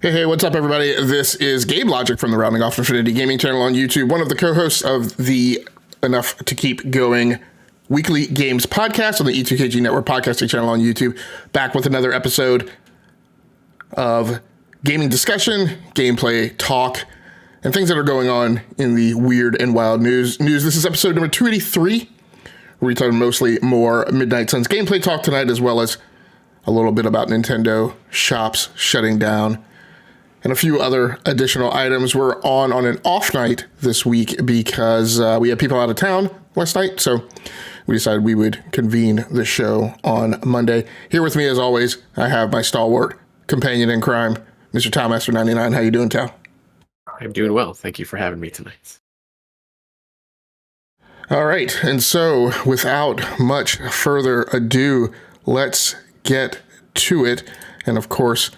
Hey, what's up, everybody? This is Game Logic from the Rounding Off Infinity Gaming channel on YouTube, one of the co-hosts of the Enough to Keep Going weekly games podcast on the E2KG Network podcasting channel on YouTube, back with another episode of gaming discussion, gameplay talk, and things that are going on in the weird and wild news. This is episode number 283. We're talking mostly more Midnight Suns gameplay talk tonight, as well as a little bit about Nintendo shops shutting down and a few other additional items. We're on an off night this week because we had people out of town last night, so we decided we would convene the show on Monday. Here with me, as always, I have my stalwart companion in crime, Mr. Towmaster99. How you doing, Tal? I'm doing well. Thank you for having me tonight. All right, and so without much further ado, let's get to it. And of course,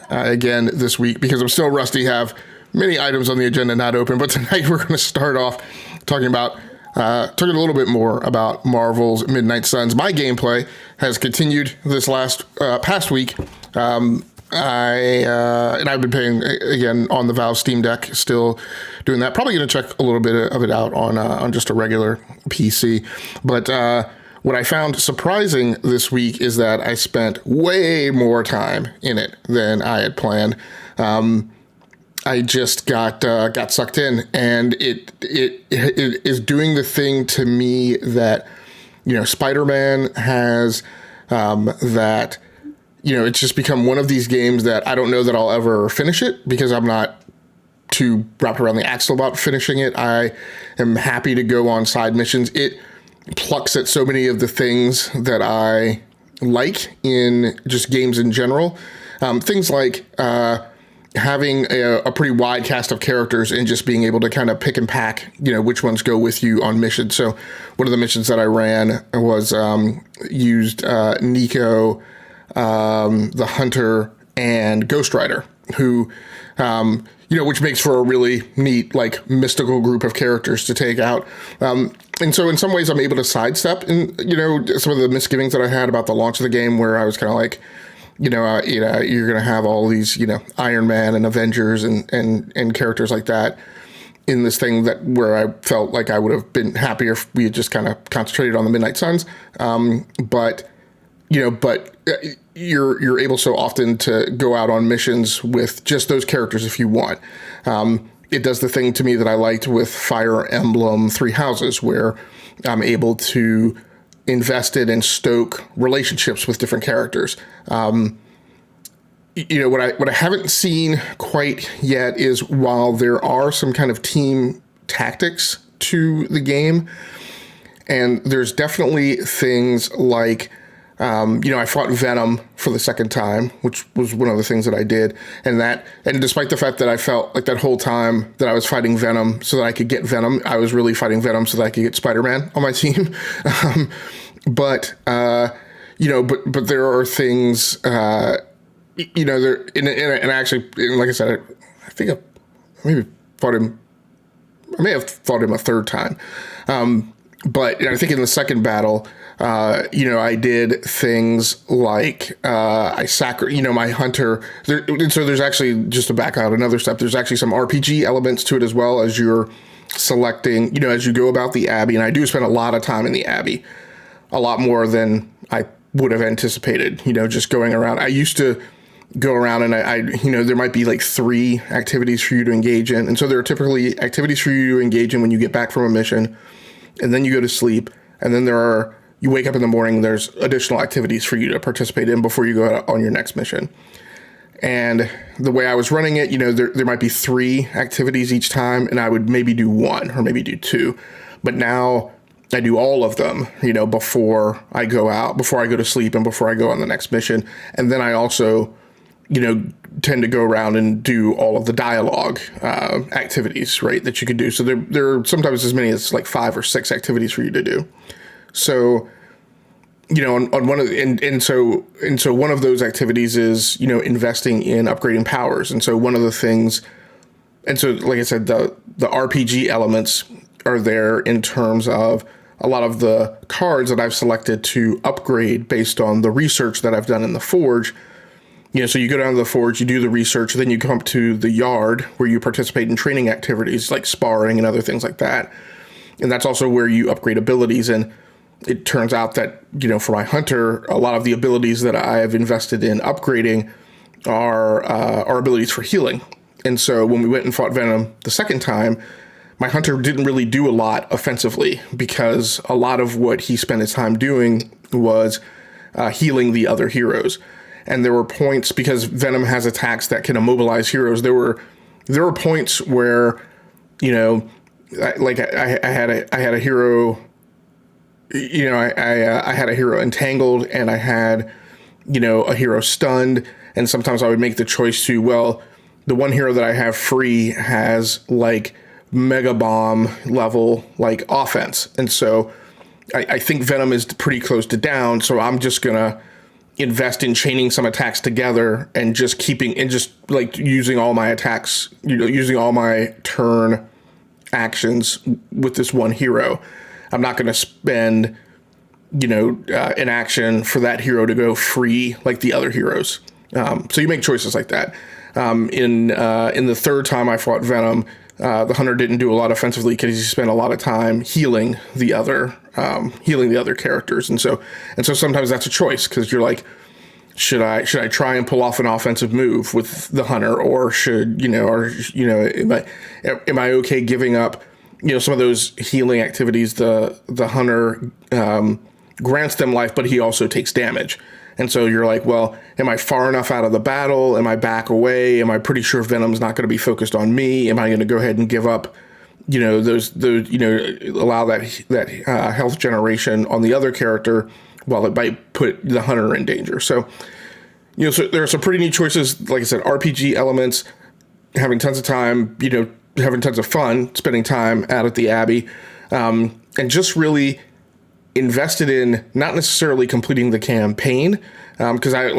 again, this week, because I'm still rusty, have many items on the agenda not open, but tonight we're going to start off talking a little bit more about Marvel's Midnight Suns. My gameplay has continued this past week. I've been playing again on the Valve Steam Deck, still doing that. Probably going to check a little bit of it out on just a regular PC. But what I found surprising this week is that I spent way more time in it than I had planned. I just got sucked in, and it is doing the thing to me that, Spider-Man has, that, it's just become one of these games that I don't know that I'll ever finish it because I'm not too wrapped around the axle about finishing it. I am happy to go on side missions. It plucks at so many of the things that I like in just games in general. Things like having a pretty wide cast of characters and just being able to kind of pick and pack, which ones go with you on missions. So one of the missions that I ran was used Nico, the Hunter, and Ghost Rider, who, which makes for a really neat, mystical group of characters to take out. And so in some ways I'm able to sidestep some of the misgivings that I had about the launch of the game, where I was kind of like, you're going to have all these, Iron Man and Avengers and characters like that in this thing where I felt like I would have been happier if we had just kind of concentrated on the Midnight Suns. But you're able so often to go out on missions with just those characters if you want. It does the thing to me that I liked with Fire Emblem Three Houses, where I'm able to invested and stoke relationships with different characters. What I haven't seen quite yet is, while there are some kind of team tactics to the game, and there's definitely things like, I fought Venom for the second time, which was one of the things that I did. And despite the fact that I felt like that whole time that I was fighting Venom so that I could get Venom, I was really fighting Venom so that I could get Spider-Man on my team. But there are things, there, and actually, like I said, I think I may have fought him a third time. But I think in the second battle, I did things like my hunter. And so there's actually, just to back out another step, there's actually some RPG elements to it as well, as you're selecting, as you go about the Abbey. And I do spend a lot of time in the Abbey, a lot more than I would have anticipated, just going around. I used to go around and I there might be like 3 activities for you to engage in. And so there are typically activities for you to engage in when you get back from a mission, and then you go to sleep. And then you wake up in the morning, there's additional activities for you to participate in before you go out on your next mission. And the way I was running it, there might be 3 activities each time, and I would maybe do 1 or maybe do 2. But now I do all of them, before I go out, before I go to sleep, and before I go on the next mission. And then I also, tend to go around and do all of the dialogue activities, right, that you can do. So there are sometimes as many as like 5 or 6 activities for you to do. So, on one of so one of those activities is, investing in upgrading powers. And so one of the things, and so like I said, the RPG elements are there in terms of a lot of the cards that I've selected to upgrade based on the research that I've done in the Forge. So you go down to the Forge, you do the research, then you come up to the Yard where you participate in training activities like sparring and other things like that. And that's also where you upgrade abilities. And it turns out that, for my hunter, a lot of the abilities that I have invested in upgrading are abilities for healing. And so when we went and fought Venom the second time, my hunter didn't really do a lot offensively, because a lot of what he spent his time doing was healing the other heroes. And there were points, because Venom has attacks that can immobilize heroes, there were points where, I had a hero, I had a hero entangled, and I had, a hero stunned. And sometimes I would make the choice to, well, the one hero that I have free has like mega bomb level, like offense. And so I think Venom is pretty close to down. So I'm just going to invest in chaining some attacks together and just using all my attacks, using all my turn actions with this one hero. I'm not going to spend, an action for that hero to go free like the other heroes. So you make choices like that. In the third time I fought Venom, the hunter didn't do a lot offensively because he spent a lot of time healing the other characters. And so sometimes that's a choice, because you're like, should I try and pull off an offensive move with the hunter, or am I okay giving up, some of those healing activities? The hunter grants them life, but he also takes damage. And so you're like, well, am I far enough out of the battle? Am I back away? Am I pretty sure Venom's not going to be focused on me? Am I going to go ahead and give up, allow that health generation on the other character while it might put the hunter in danger? So, so there are some pretty neat choices. Like I said, RPG elements, having tons of time, having tons of fun, spending time out at the Abbey, and just really invested in not necessarily completing the campaign, because I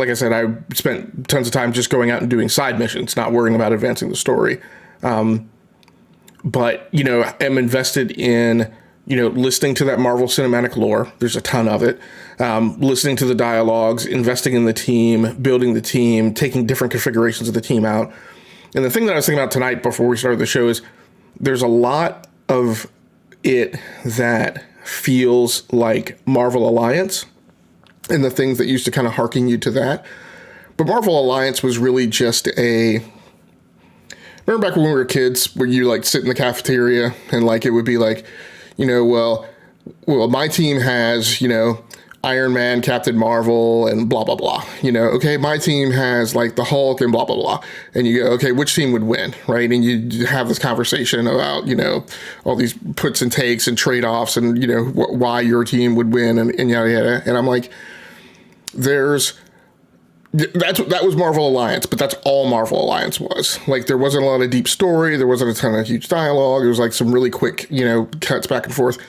spent tons of time just going out and doing side missions, not worrying about advancing the story. But am invested in, listening to that Marvel Cinematic lore. There's a ton of it. Listening to the dialogues, investing in the team, building the team, taking different configurations of the team out. And the thing that I was thinking about tonight before we started the show is there's a lot of it that feels like Marvel Alliance and the things that used to kind of harken you to that. But Marvel Alliance was really just remember back when we were kids, where you like sit in the cafeteria and like it would be like, well, my team has, Iron Man, Captain Marvel, and blah, blah, blah. Okay, my team has like the Hulk and blah, blah, blah. And you go, okay, which team would win, right? And you have this conversation about, all these puts and takes and trade offs and, why your team would win and yada, yada. And I'm like, that was Marvel Alliance, but that's all Marvel Alliance was. Like, there wasn't a lot of deep story. There wasn't a ton of huge dialogue. It was like some really quick, cuts back and forth.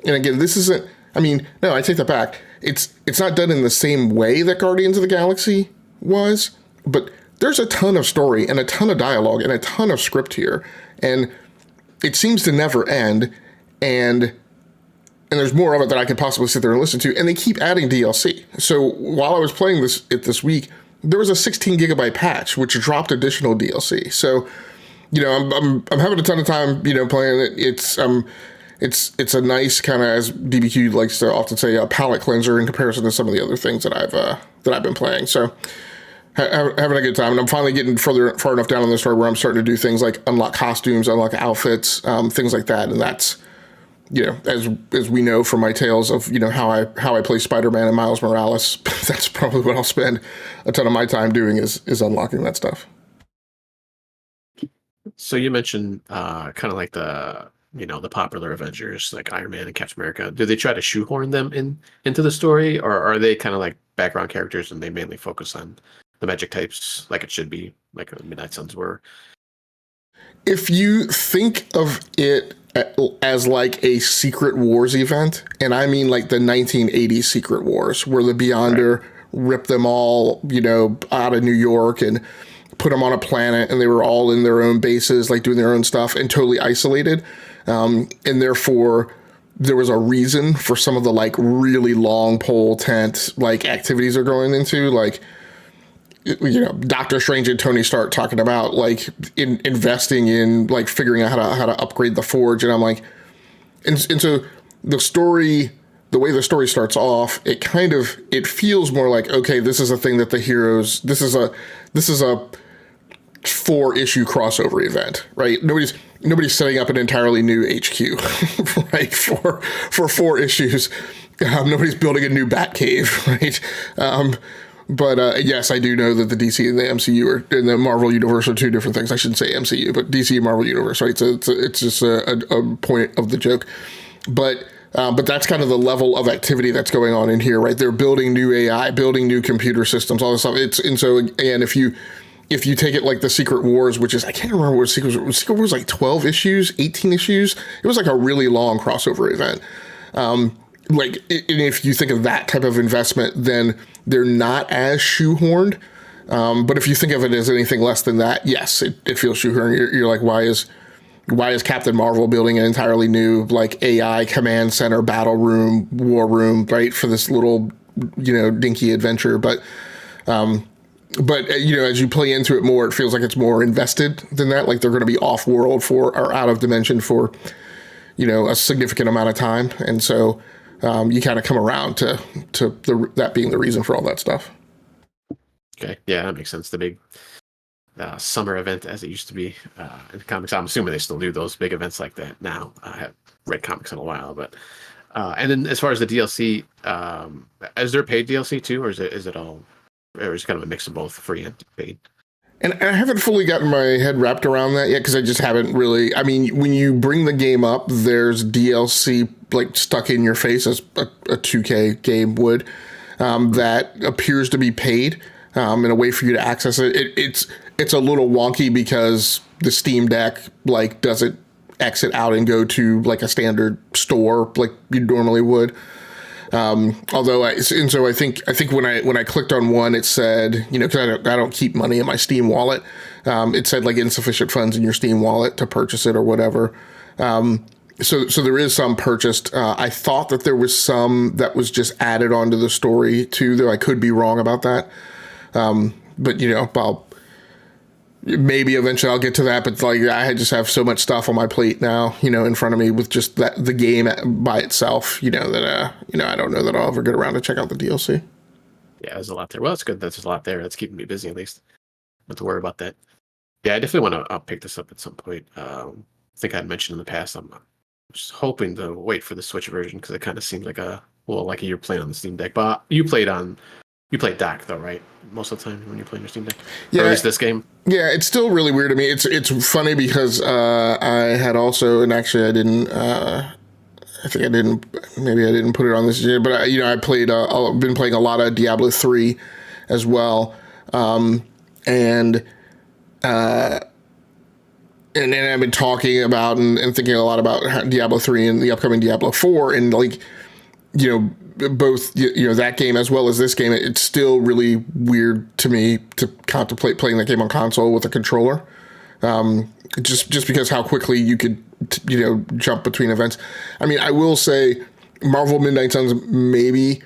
And again, this isn't, I mean, no, I take that back. It's not done in the same way that Guardians of the Galaxy was, but there's a ton of story and a ton of dialogue and a ton of script here. And it seems to never end. And there's more of it that I could possibly sit there and listen to. And they keep adding DLC. So while I was playing this week, there was a 16 gigabyte patch which dropped additional DLC. So, I'm having a ton of time, playing it. It's a nice kind of, as DBQ likes to often say, a palate cleanser in comparison to some of the other things that I've been playing. So having a good time, and I'm finally getting far enough down in the story where I'm starting to do things like unlock costumes, unlock outfits, things like that, and that's, as we know from my tales of, how I play Spider-Man and Miles Morales, that's probably what I'll spend a ton of my time doing is unlocking that stuff. So you mentioned kind of like the popular Avengers like Iron Man and Captain America. Do they try to shoehorn them into the story, or are they kind of like background characters and they mainly focus on the magic types like it should be, like Midnight Suns were? If you think of it as like a Secret Wars event, and I mean like the 1980s Secret Wars, where the Beyonder ripped them all, out of New York and put them on a planet, and they were all in their own bases, like doing their own stuff and totally isolated. And therefore, there was a reason for some of the like really long pole tent like activities they're going into, like, Doctor Strange and Tony Stark talking about like investing in like figuring out how to upgrade the forge, and I'm like, and so the way the story starts off, it feels more like, okay, this is a thing that the heroes, this is a 4-issue crossover event, right? Nobody's setting up an entirely new HQ, right? For 4 issues, nobody's building a new Batcave, right? But yes, I do know that the DC and the MCU are in the Marvel universe are 2 different things. I shouldn't say MCU, but DC and Marvel universe, right? So it's just a point of the joke. But that's kind of the level of activity that's going on in here, right? They're building new AI, building new computer systems, all this stuff. And so again, if you take it like the Secret Wars, which is, I can't remember what Secret Wars, like 12 issues, 18 issues. It was like a really long crossover event. And if you think of that type of investment, then they're not as shoehorned. But if you think of it as anything less than that, yes, it feels shoehorned. You're like, why is Captain Marvel building an entirely new like AI command center, battle room, war room, right, for this little, dinky adventure? But as you play into it more, it feels like it's more invested than that. Like they're going to be off world or out of dimension for, a significant amount of time. And so you kind of come around to that being the reason for all that stuff. Okay, yeah, that makes sense. The big summer event, as it used to be in comics. I'm assuming they still do those big events like that now. I haven't read comics in a while, but and then as far as the DLC, is there paid DLC too, or is it all, or is it kind of a mix of both, free and paid? And I haven't fully gotten my head wrapped around that yet because I just haven't really. I mean, when you bring the game up, there's DLC like stuck in your face as a 2K game would, that appears to be paid, in a way for you to access it. It's a little wonky because the Steam Deck like doesn't exit out and go to like a standard store like you normally would. Although I think when I clicked on one, it said, because I don't keep money in my Steam wallet. It said like insufficient funds in your Steam wallet to purchase it or whatever. So there is some purchased. I thought that there was some that was just added onto the story too, though I could be wrong about that. But maybe eventually I'll get to that, but like I just have so much stuff on my plate now, in front of me with just the game by itself, that I don't know that I'll ever get around to check out the DLC. Yeah, there's a lot there. Well, that's good. That's a lot there. That's keeping me busy at least. Not to worry about that. Yeah, I definitely want to pick this up at some point. I think I had mentioned in the past just hoping to wait for the Switch version because it kind of seems like like you're playing on the Steam Deck. But you played dock though, right? Most of the time when you're playing your Steam Deck, or at Yeah, least this game. yeah, it's still really weird to me. It's funny because I had also, and actually I didn't. I think I didn't. Maybe I didn't put it on this, but I played. I've been playing a lot of Diablo 3 as well, and and then I've been talking about and thinking a lot about Diablo 3 and the upcoming Diablo 4, and like, both that game as well as this game, it's still really weird to me to contemplate playing that game on console with a controller. Just because how quickly you could jump between events. I mean, I will say Marvel Midnight Suns maybe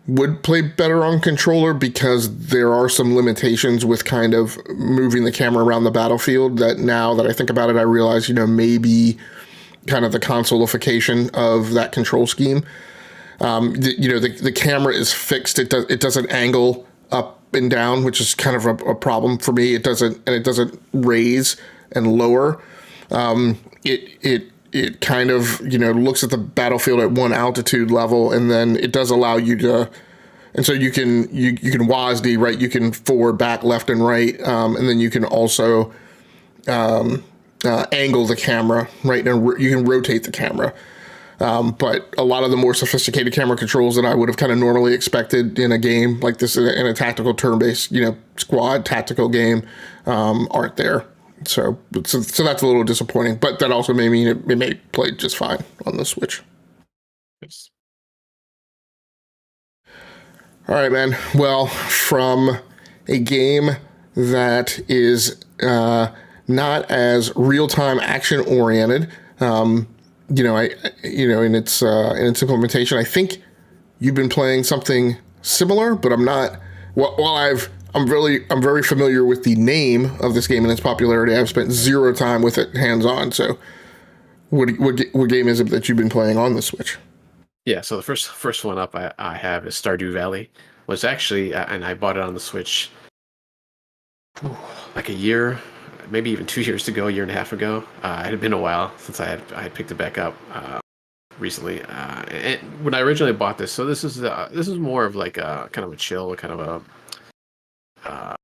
would play better on controller because there are some limitations with kind of moving the camera around the battlefield that now that I think about it, I realize, maybe kind of the consolification of that control scheme. The camera is fixed. It doesn't angle up and down, which is kind of a problem for me. It doesn't raise and lower. It kind of looks at the battlefield at one altitude level, and then it does allow you to, and so you can WASD, right? You can forward, back, left, and right, and then you can also angle the camera, right? And you can rotate the camera. But a lot of the more sophisticated camera controls that I would have kind of normally expected in a game like this, in a tactical turn-based, squad tactical game, aren't there. So that's a little disappointing. But that also may mean it may play just fine on the Switch. Yes. All right, man. Well, from a game that is not as real-time action-oriented, in its implementation, I think you've been playing something similar, but I'm not. While I'm very familiar with the name of this game and its popularity, I've spent zero time with it hands-on. So, what game is it that you've been playing on the Switch? Yeah, so the first one up I have is Stardew Valley. Was actually, and I bought it on the Switch like a year, maybe even 2 years ago, a year and a half ago. It had been a while since I had picked it back up recently. And when I originally bought this, so this is more of like a kind of a chill, kind of a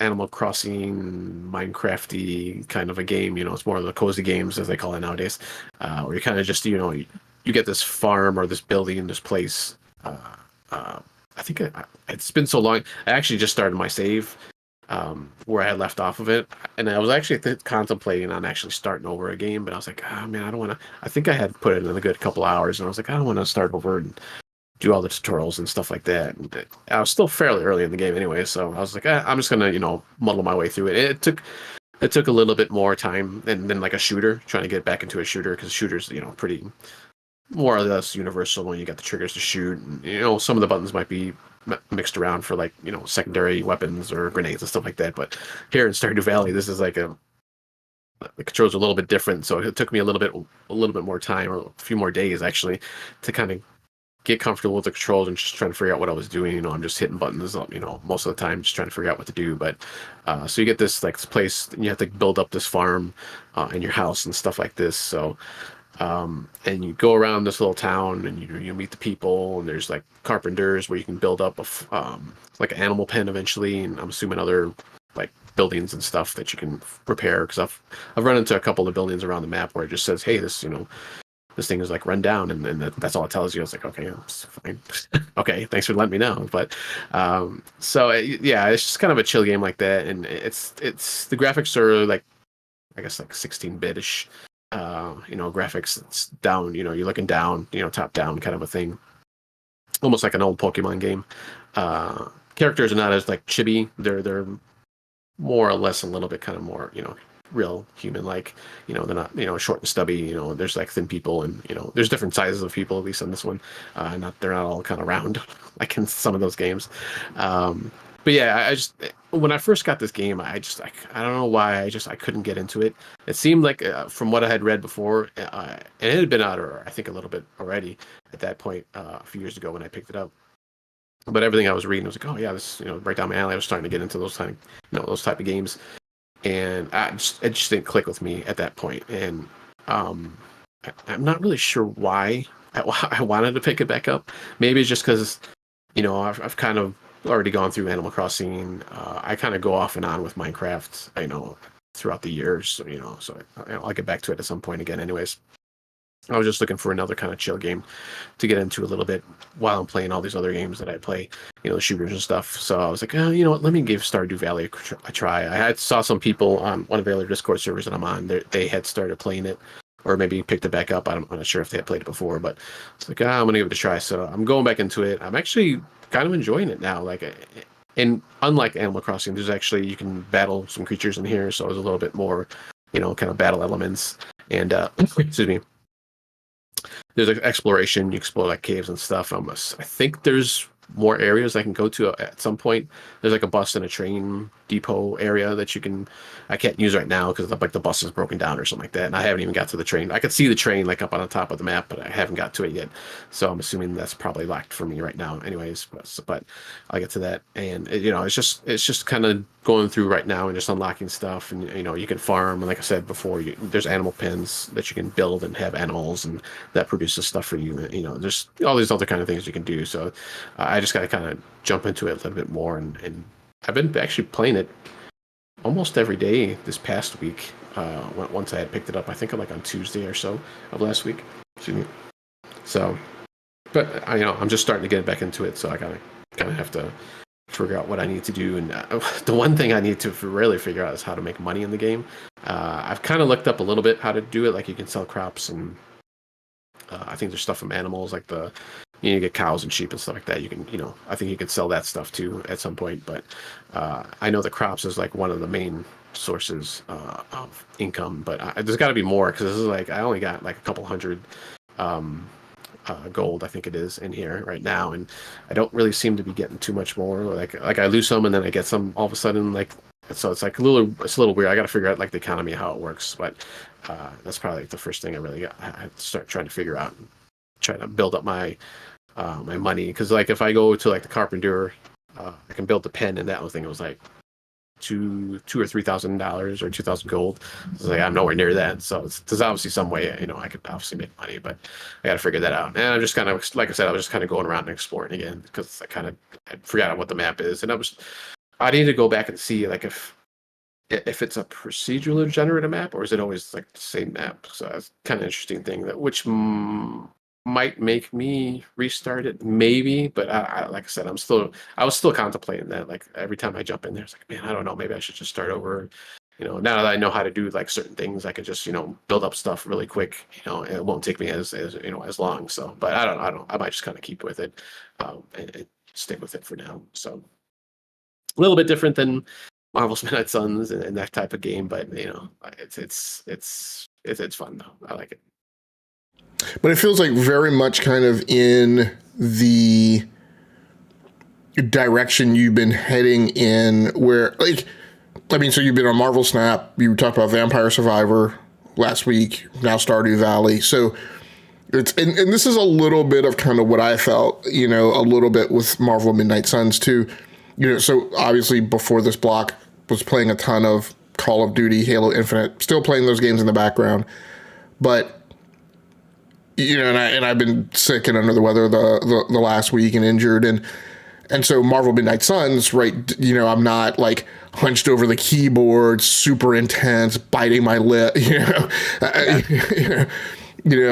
Animal Crossing, Minecrafty kind of a game. It's more of the cozy games as they call it nowadays, where you kind of just you get this farm or this building, this place. I think it's been so long. I actually just started my save where I had left off of it, and I was actually contemplating on actually starting over a game, but I was like, man, I don't want to. I think I had put it in a good couple hours, and I was like, I don't want to start over and do all the tutorials and stuff like that. And I was still fairly early in the game anyway, so I was like, I'm just gonna muddle my way through it. It took a little bit more time than like a shooter, trying to get back into a shooter, because shooters pretty more or less universal when you got the triggers to shoot. And, some of the buttons might be mixed around for like secondary weapons or grenades and stuff like that. But here in Stardew Valley, this is like the controls are a little bit different, so it took me a little bit more time, or a few more days actually, to kind of get comfortable with the controls and just trying to figure out what I was doing. I'm just hitting buttons, most of the time, just trying to figure out what to do. But so you get this place, and you have to build up this farm and your house and stuff like this. So and you go around this little town, and you meet the people, and there's like carpenters where you can build up like an animal pen eventually, and I'm assuming other like buildings and stuff that you can repair, because I've run into a couple of buildings around the map where it just says, hey, this thing is like run down, and that's all it tells you. I was like, okay, it's fine. Okay, thanks for letting me know. But so yeah, it's just kind of a chill game like that, and it's the graphics are like, I guess, like 16-bit-ish. Graphics. It's down. You're looking down. Top down kind of a thing. Almost like an old Pokemon game. Characters are not as like chibi. They're more or less a little bit kind of more real human like. They're not short and stubby. There's like thin people, and there's different sizes of people, at least on this one. They're not all kind of round like in some of those games. But yeah, I just, when I first got this game, I don't know why, I couldn't get into it. It seemed like from what I had read before, and it had been out, or I think a little bit already at that point, a few years ago when I picked it up. But everything I was reading was like, oh yeah, this right down my alley. I was starting to get into those kind of those type of games, and it just didn't click with me at that point. And Um, I'm not really sure why I wanted to pick it back up. Maybe it's just because I've kind of already gone through Animal Crossing. I kind of go off and on with Minecraft, throughout the years. So I'll get back to it at some point again. Anyways, I was just looking for another kind of chill game to get into a little bit while I'm playing all these other games that I play, shooters and stuff. So I was like, oh, you know what? Let me give Stardew Valley a try. Saw some people on one of the other Discord servers that I'm on. They had started playing it, or maybe picked it back up. I'm not sure if they had played it before, but it's like, I'm gonna give it a try. So I'm going back into it. I'm actually kind of enjoying it now. And unlike Animal Crossing, there's actually you can battle some creatures in here, so there's a little bit more, kind of battle elements. And excuse me. There's like exploration. You explore like caves and stuff. I think there's more areas I can go to at some point. There's like a bus and a train depot area that I can't use right now because like the bus is broken down or something like that, and I haven't even got to the train. I could see the train like up on the top of the map, but I haven't got to it yet. So I'm assuming that's probably locked for me right now. Anyways, but I'll get to that. And it's just kind of going through right now and just unlocking stuff, and you can farm. And like I said before, there's animal pens that you can build and have animals, and that produces stuff for you. There's all these other kind of things you can do. So I just got to kind of jump into it a little bit more, and I've been actually playing it almost every day this past week. Once I had picked it up, I think like on Tuesday or so of last week. Excuse me. So, but I'm just starting to get back into it, so I kind of have to figure out what I need to do. And the one thing I need to really figure out is how to make money in the game. I've kind of looked up a little bit how to do it. Like you can sell crops, and I think there's stuff from animals, like you get cows and sheep and stuff like that. You can, I think you can sell that stuff too at some point. But I know the crops is like one of the main sources of income. But there's got to be more, because this is like I only got like a couple hundred gold, I think it is, in here right now, and I don't really seem to be getting too much more. Like I lose some and then I get some all of a sudden. Like so, it's like it's a little weird. I got to figure out like the economy, how it works. But that's probably like the first thing I have to start trying to figure out, and try to build up my money. Because like if I go to like the carpenter, I can build the pen, and that was thing. It was like $2,000 or $3,000 or 2,000 gold. So like I'm nowhere near that. So there's obviously some way I could obviously make money, but I got to figure that out. And I'm just kind of, like I said, I was just kind of going around and exploring again, because I forgot what the map is, and I need to go back and see like if it's a procedurally generated map, or is it always like the same map. So that's kind of interesting thing, which might make me restart it, maybe. But I like I said, I was still contemplating that. Like every time I jump in there, it's like, man, I don't know, maybe I should just start over. Now that I know how to do like certain things, I could just build up stuff really quick. And it won't take me as long. So, but I don't. I might just kind of keep with it, and stick with it for now. So a little bit different than Marvel's Midnight Suns and that type of game, but it's fun though. I like it. But it feels like very much kind of in the direction you've been heading in, where so you've been on Marvel Snap, you talked about Vampire Survivor last week, now Stardew Valley. So and this is a little bit of kind of what I felt, a little bit with Marvel Midnight Suns too. So obviously before this block was playing a ton of Call of Duty, Halo Infinite, still playing those games in the background. But and I've been sick and under the weather the last week and injured, and so Marvel Midnight Suns, right? I'm not like hunched over the keyboard, super intense, biting my lip,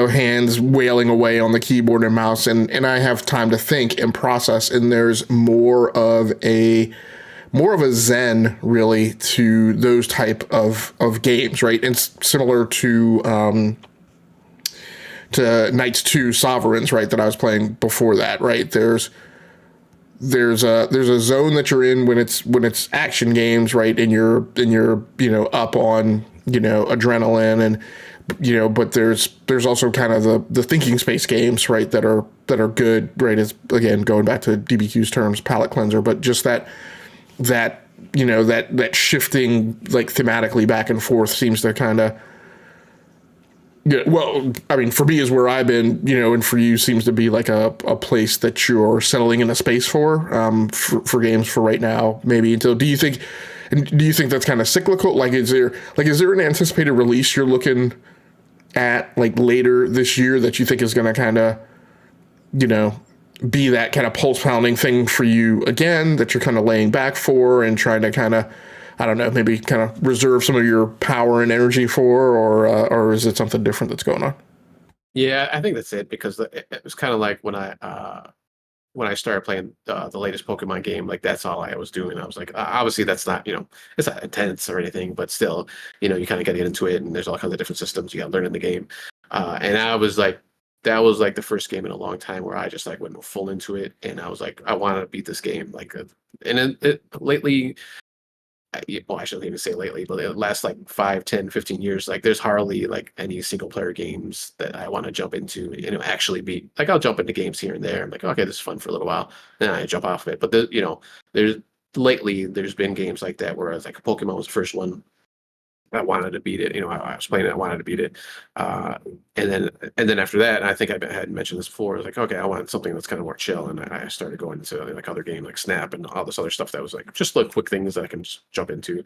hands wailing away on the keyboard and mouse, and I have time to think and process, and there's more of a zen really to those type of games, right? And similar to Knights 2 Sovereigns, right, that I was playing before that, right? There's a zone that you're in when it's action games, right? And you're up on, adrenaline, and but there's also kind of the thinking space games, right, that are good, right? Is again going back to DBQ's terms, palate cleanser, but just that shifting like thematically back and forth seems to kind of. Yeah, well, I mean, for me is where I've been, and for you seems to be like a place that you're settling in a space for games for right now, maybe until. Do you think that's kind of cyclical? Like, is there an anticipated release you're looking at like later this year that you think is going to kind of, you know, be that kind of pulse pounding thing for you again that you're kind of laying back for and trying to kind of, I don't know, maybe kind of reserve some of your power and energy for, or is it something different that's going on? Yeah, I think that's it because it was kind of like when I started playing the latest Pokemon game, like that's all I was doing. I was like, obviously that's not, it's not intense or anything, but still, you kind of got to get into it, and there's all kinds of different systems you got to learn in the game. And I was like, that was like the first game in a long time where I just like went full into it, and I was like, I want to beat this game. Like, and lately, well, I shouldn't even say lately, but the last like 5, 10, 15 years, like there's hardly like any single player games that I want to jump into and actually beat. Like I'll jump into games here and there. I'm like, okay, this is fun for a little while. Then I jump off of it. But there's lately there's been games like that where it's like Pokemon was the first one. I wanted to beat it. I was playing it. I wanted to beat it. Uh, and then after that, I think I had mentioned this before. I was like, okay, I want something that's kind of more chill, and I started going into like other games like Snap and all this other stuff that was like just like quick things that I can just jump into.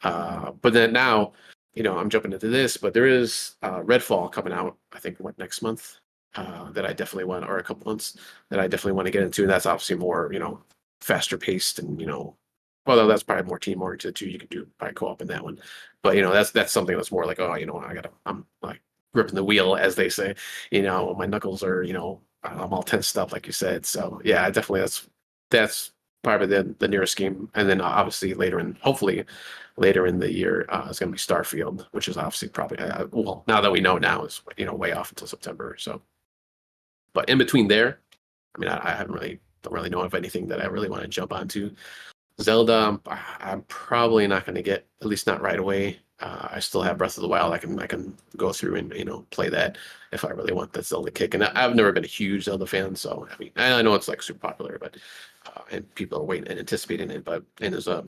But then now, I'm jumping into this. But there is Redfall coming out. I think next month. That I definitely want, or a couple months that I definitely want to get into, and that's obviously more faster paced and well, that's probably more team oriented too. You can do probably co-op in that one, but that's something that's more like, oh, I'm like gripping the wheel, as they say. My knuckles are, I'm all tensed up, like you said. So yeah, definitely that's probably the nearest game, and then obviously hopefully later in the year is going to be Starfield, which is obviously probably well, now that we know now is way off until September. So, but in between there, I mean, I haven't really don't really know of anything that I really want to jump onto. Zelda, I'm probably not going to get, at least not right away. I still have Breath of the Wild. I can go through and play that if I really want that Zelda kick. And I've never been a huge Zelda fan, so I mean I know it's like super popular, but and people are waiting and anticipating it. But and there's a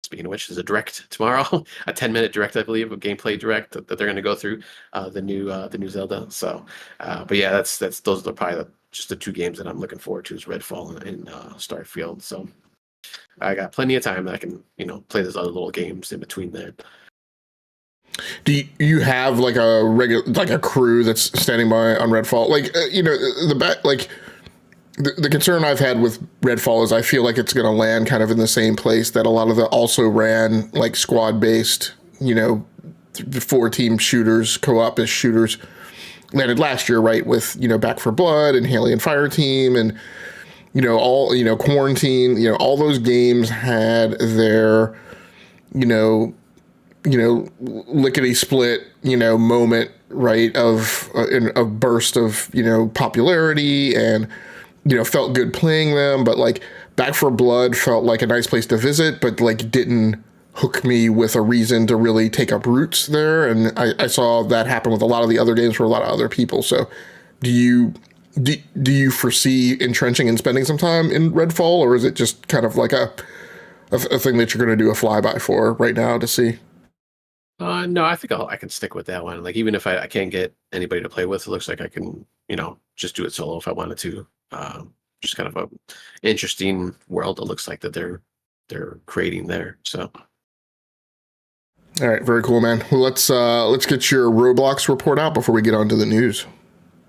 speaking of which, there's a direct tomorrow, a 10-minute direct, I believe, a gameplay direct that they're going to go through the new Zelda. So, but yeah, that's those are probably just the two games that I'm looking forward to is Redfall and Starfield. So. I got plenty of time that I can, play those other little games in between that. Do you have like a regular, like a crew that's standing by on Redfall? Like, the concern I've had with Redfall is I feel like it's going to land kind of in the same place that a lot of the also ran like squad based, 4-team shooters, co-op ish shooters landed last year, right? With, Back for Blood and Haley and Fire Team and, all, Quarantine, all those games had their, lickety split, moment, right, of a burst of, popularity and, felt good playing them. But like Back for Blood felt like a nice place to visit, but like didn't hook me with a reason to really take up roots there. And I saw that happen with a lot of the other games for a lot of other people. So do you do you foresee entrenching and spending some time in Redfall, or is it just kind of like a thing that you're going to do a flyby for right now to see? No, I think I can stick with that one. Like even if I can't get anybody to play with, it looks like I can, just do it solo if I wanted to. Just kind of a interesting world. It looks like that they're creating there. So All right, very cool, man. Well, let's get your Roblox report out before we get on to the news.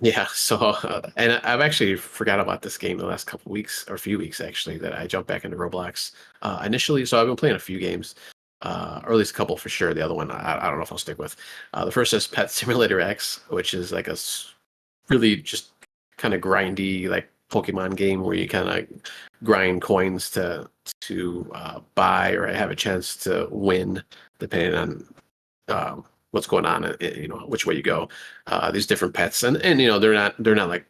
yeah. So and I've actually forgot about this game the last couple weeks or a few weeks actually that I jumped back into Roblox initially. So I've been playing a few games. Or at least a couple for sure. The other one, I don't know if I'll stick with. The first is Pet Simulator X, which is like really just kind of grindy, like Pokemon game where you kind of grind coins to buy or have a chance to win, depending on what's going on, which way you go. These different pets, and they're not like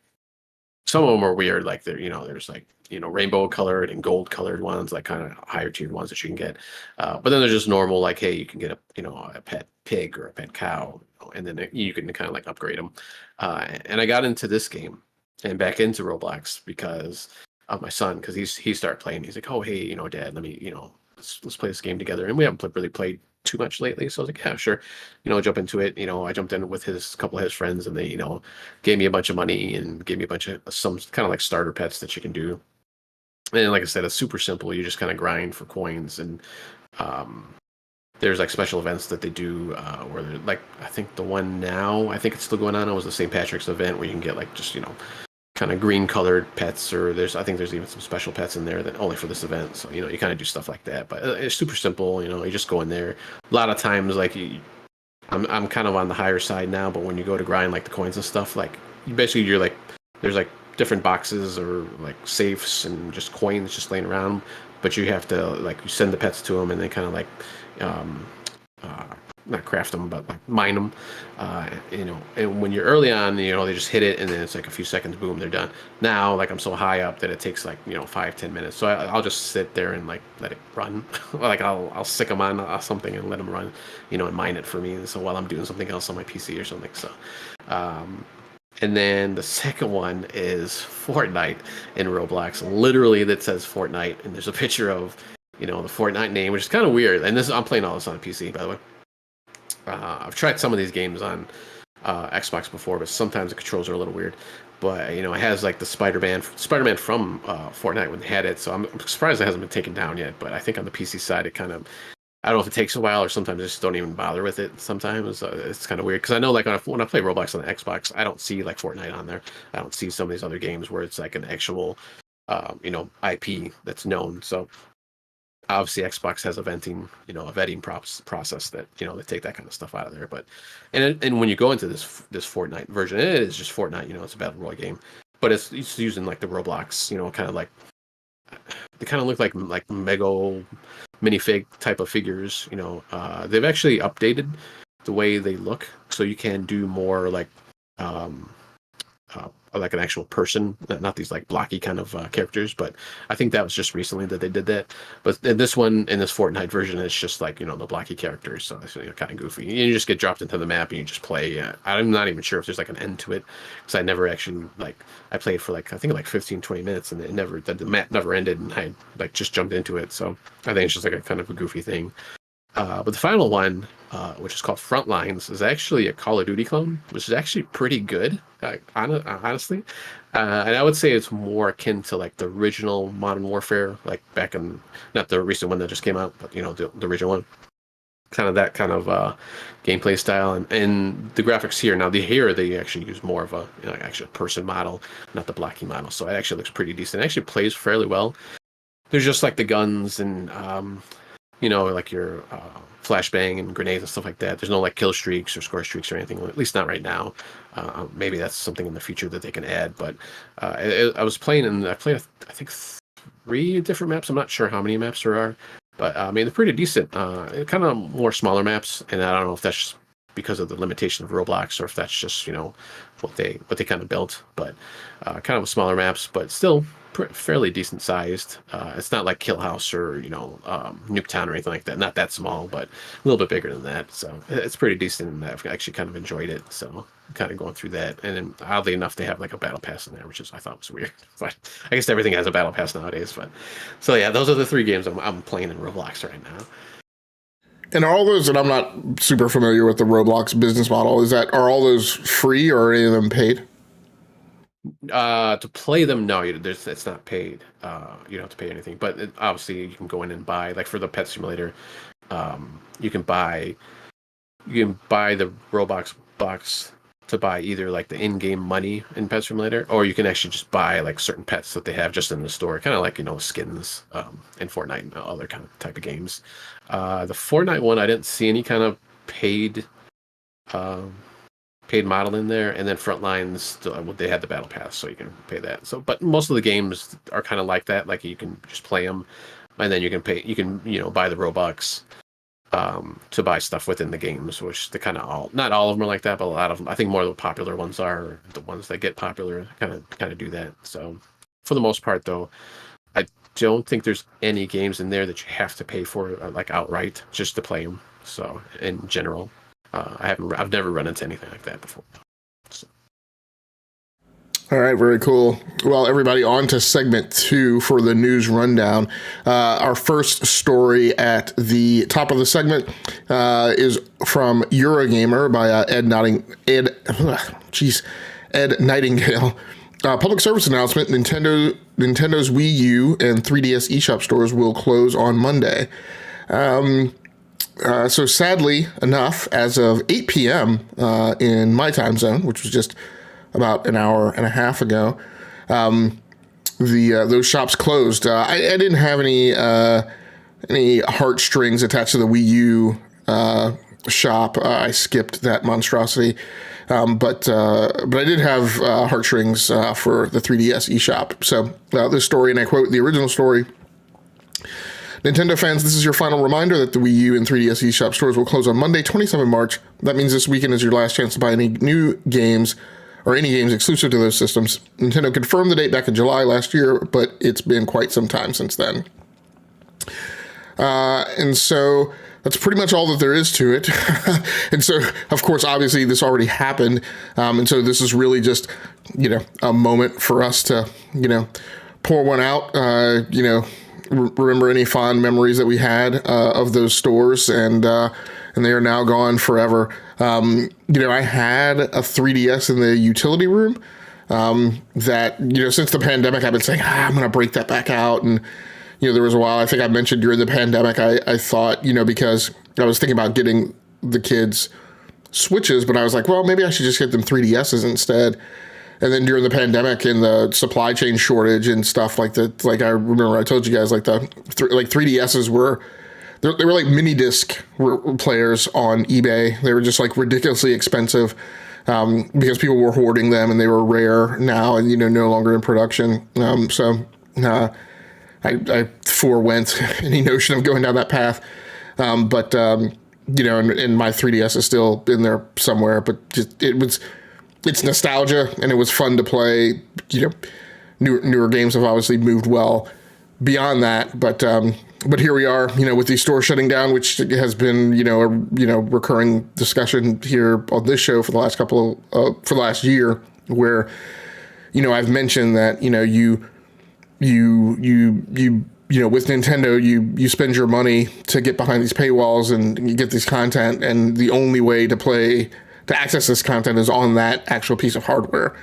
some of them are weird. Like there's like rainbow colored and gold colored ones, like kind of higher tiered ones that you can get. But then there's just normal, like hey, you can get a pet pig or a pet cow, and then you can kind of like upgrade them. And I got into this game and back into Roblox because of my son, because he started playing. He's like, oh hey, Dad, let me let's play this game together. And we haven't really played too much lately, so I was like, yeah, sure, jump into it. I jumped in with his couple of his friends, and they gave me a bunch of money and gave me a bunch of some kind of like starter pets that you can do. And like I said, it's super simple. You just kind of grind for coins and there's like special events that they do where they're like, I think the one now, I think it's still going on. It was the St. Patrick's event where you can get like just, kind of green colored pets, or I think there's even some special pets in there that only for this event. So, you kind of do stuff like that, but it's super simple. You just go in there. A lot of times, like I'm kind of on the higher side now, but when you go to grind like the coins and stuff, like you're like, there's like different boxes or like safes and just coins just laying around, but you have to like, you send the pets to them and they kind of like, um, not craft them, but like mine them, and when you're early on, they just hit it and then it's like a few seconds, boom, they're done. Now, like I'm so high up that it takes like, 5-10 minutes. So I'll just sit there and like let it run. Like I'll stick them on something and let them run, and mine it for me. And so while I'm doing something else on my PC or something. So, and then the second one is Fortnite in Roblox. Literally, that says Fortnite, and there's a picture of, the Fortnite name, which is kind of weird. And I'm playing all this on a PC, by the way. I've tried some of these games on Xbox before, but sometimes the controls are a little weird. But it has like the Spider-Man from Fortnite when they had it. So I'm surprised it hasn't been taken down yet. But I think on the PC side, it kind of, I don't know if it takes a while or sometimes I just don't even bother with it. Sometimes it's kind of weird because I know like when I play Roblox on the Xbox, I don't see like Fortnite on there. I don't see some of these other games where it's like an actual, IP that's known. So obviously Xbox has a vetting process that they take that kind of stuff out of there. But and when you go into this Fortnite version, it is just Fortnite. It's a battle royale game, but it's using like the Roblox, kind of like they kind of look like Mego minifig type of figures. They've actually updated the way they look, so you can do more like like an actual person, not these like blocky kind of characters. But I think that was just recently that they did that. But in this Fortnite version, it's just like the blocky characters, so it's kind of goofy. You just get dropped into the map and you just play. I'm not even sure if there's like an end to it because I never actually I played for like I think like 15-20 minutes and the map never ended and I like just jumped into it. So I think it's just like a kind of a goofy thing. But the final one, which is called Frontlines, is actually a Call of Duty clone, which is actually pretty good, honestly. And I would say it's more akin to like the original Modern Warfare, like back in, not the recent one that just came out, but the original one. Kind of that kind of gameplay style, and the graphics here. Now they actually use more of a actually a person model, not the blocky model. So it actually looks pretty decent. It actually plays fairly well. There's just like the guns and like your flashbang and grenades and stuff like that. There's no like kill streaks or score streaks or anything, at least not right now. Maybe that's something in the future that they can add. But I was playing and I played, I think, 3 different maps. I'm not sure how many maps there are, but I mean, they're pretty decent. Kind of more smaller maps, and I don't know if that's because of the limitation of Roblox or if that's just what they kind of built. But kind of smaller maps, but still fairly decent sized. It's not like Kill House or Nuketown or anything like that. Not that small, but a little bit bigger than that. So it's pretty decent, and I've actually kind of enjoyed it. So I'm kind of going through that, and then oddly enough, they have like a battle pass in there, which I thought was weird. But I guess everything has a battle pass nowadays. But so yeah, those are the 3 games I'm playing in Roblox right now. And are all those, and I'm not super familiar with the Roblox business model, are all those free or are any of them paid? To play them, no, it's not paid. You don't have to pay anything, but obviously you can go in and buy, like for the Pet Simulator, you can buy the Roblox box to buy either like the in-game money in Pet Simulator, or you can actually just buy like certain pets that they have just in the store, kind of like skins in Fortnite and other kind of type of games. The Fortnite one, I didn't see any kind of paid model in there, and then Frontlines, they had the battle pass, so you can pay that. So, but most of the games are kind of like that, like you can just play them, and then you can buy the Robux to buy stuff within the games, which they kind of not all of them are like that, but a lot of them, I think more of the popular ones are the ones that get popular, kind of do that. So for the most part, though, I don't think there's any games in there that you have to pay for like outright just to play them. So in general, I've never run into anything like that before. So. All right, very cool. Well, everybody, on to segment 2 for the news rundown. Our first story at the top of the segment is from Eurogamer by Ed Nightingale. Public service announcement: Nintendo's Wii U and 3DS eShop stores will close on Monday. So sadly enough, as of 8 p.m. In my time zone, which was just about an hour and a half ago, the those shops closed. I didn't have any heartstrings attached to the Wii U shop. I skipped that monstrosity, but I did have heartstrings for the 3DS eShop. So this story, and I quote the original story. Nintendo fans, this is your final reminder that the Wii U and 3DS eShop stores will close on Monday, 27 March. That means this weekend is your last chance to buy any new games or any games exclusive to those systems. Nintendo confirmed the date back in July last year, but it's been quite some time since then. And so that's pretty much all that there is to it. And so, of course, obviously this already happened. And so this is really just, a moment for us to, pour one out, remember any fond memories that we had of those stores, and they are now gone forever. I had a 3DS in the utility room that, since the pandemic, I've been saying, I'm going to break that back out. And, there was a while, I think I mentioned during the pandemic, I thought, because I was thinking about getting the kids Switches, but I was like, well, maybe I should just get them 3DSs instead. And then during the pandemic and the supply chain shortage and stuff like that, like I remember I told you guys, like 3DSs were, they were like mini disc players on eBay. They were just like ridiculously expensive because people were hoarding them, and they were rare now and, no longer in production. I forewent any notion of going down that path. And my 3DS is still in there somewhere, but it's nostalgia, and it was fun to play. Newer games have obviously moved well beyond that, but here we are, with these stores shutting down, which has been, a recurring discussion here on this show for the last for the last year, where, I've mentioned that, with Nintendo, you spend your money to get behind these paywalls and you get this content, and the only way to access this content is on that actual piece of hardware.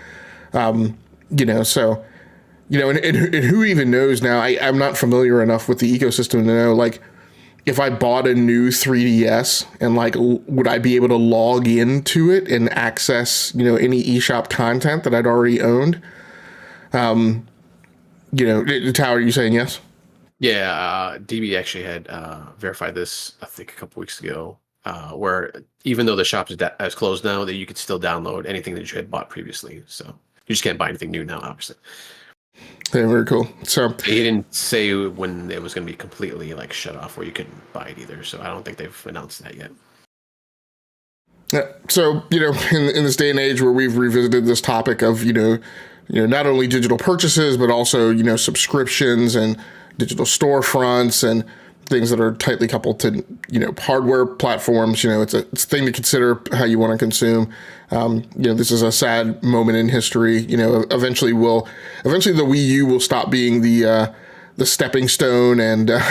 And who even knows now? I'm not familiar enough with the ecosystem to know, like, if I bought a new 3DS and, like, would I be able to log into it and access, any eShop content that I'd already owned? Tyler, are you saying yes? Yeah, DB actually had verified this, I think, a couple weeks ago, where even though the shop is closed now, that you could still download anything that you had bought previously. So you just can't buy anything new now, obviously. Yeah, very cool. So he didn't say when it was going to be completely like shut off where you couldn't buy it either. So I don't think they've announced that yet. Yeah. So, in this day and age where we've revisited this topic of, not only digital purchases, but also, subscriptions and digital storefronts and things that are tightly coupled to, hardware platforms, it's a thing to consider how you want to consume. This is a sad moment in history. Eventually the Wii U will stop being the stepping stone and the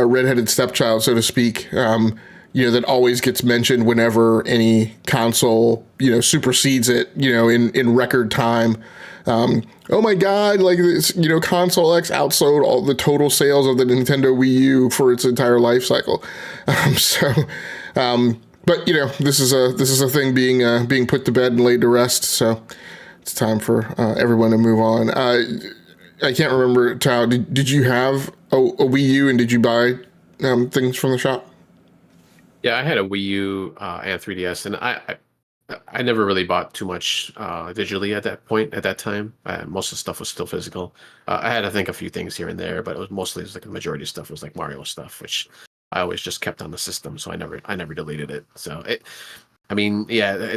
redheaded stepchild, so to speak. That always gets mentioned whenever any console, supersedes it, in record time. Oh my God, like this, Console X outsold all the total sales of the Nintendo Wii U for its entire life cycle. But this is a thing being put to bed and laid to rest. So it's time for everyone to move on. I can't remember, Tao, did you have a Wii U, and did you buy things from the shop? Yeah, I had a Wii U and 3DS, and I never really bought too much digitally at that time. Most of the stuff was still physical. I had, I think, a few things here and there, but it was like the majority of stuff was like Mario stuff, which I always just kept on the system, so I never deleted it. So it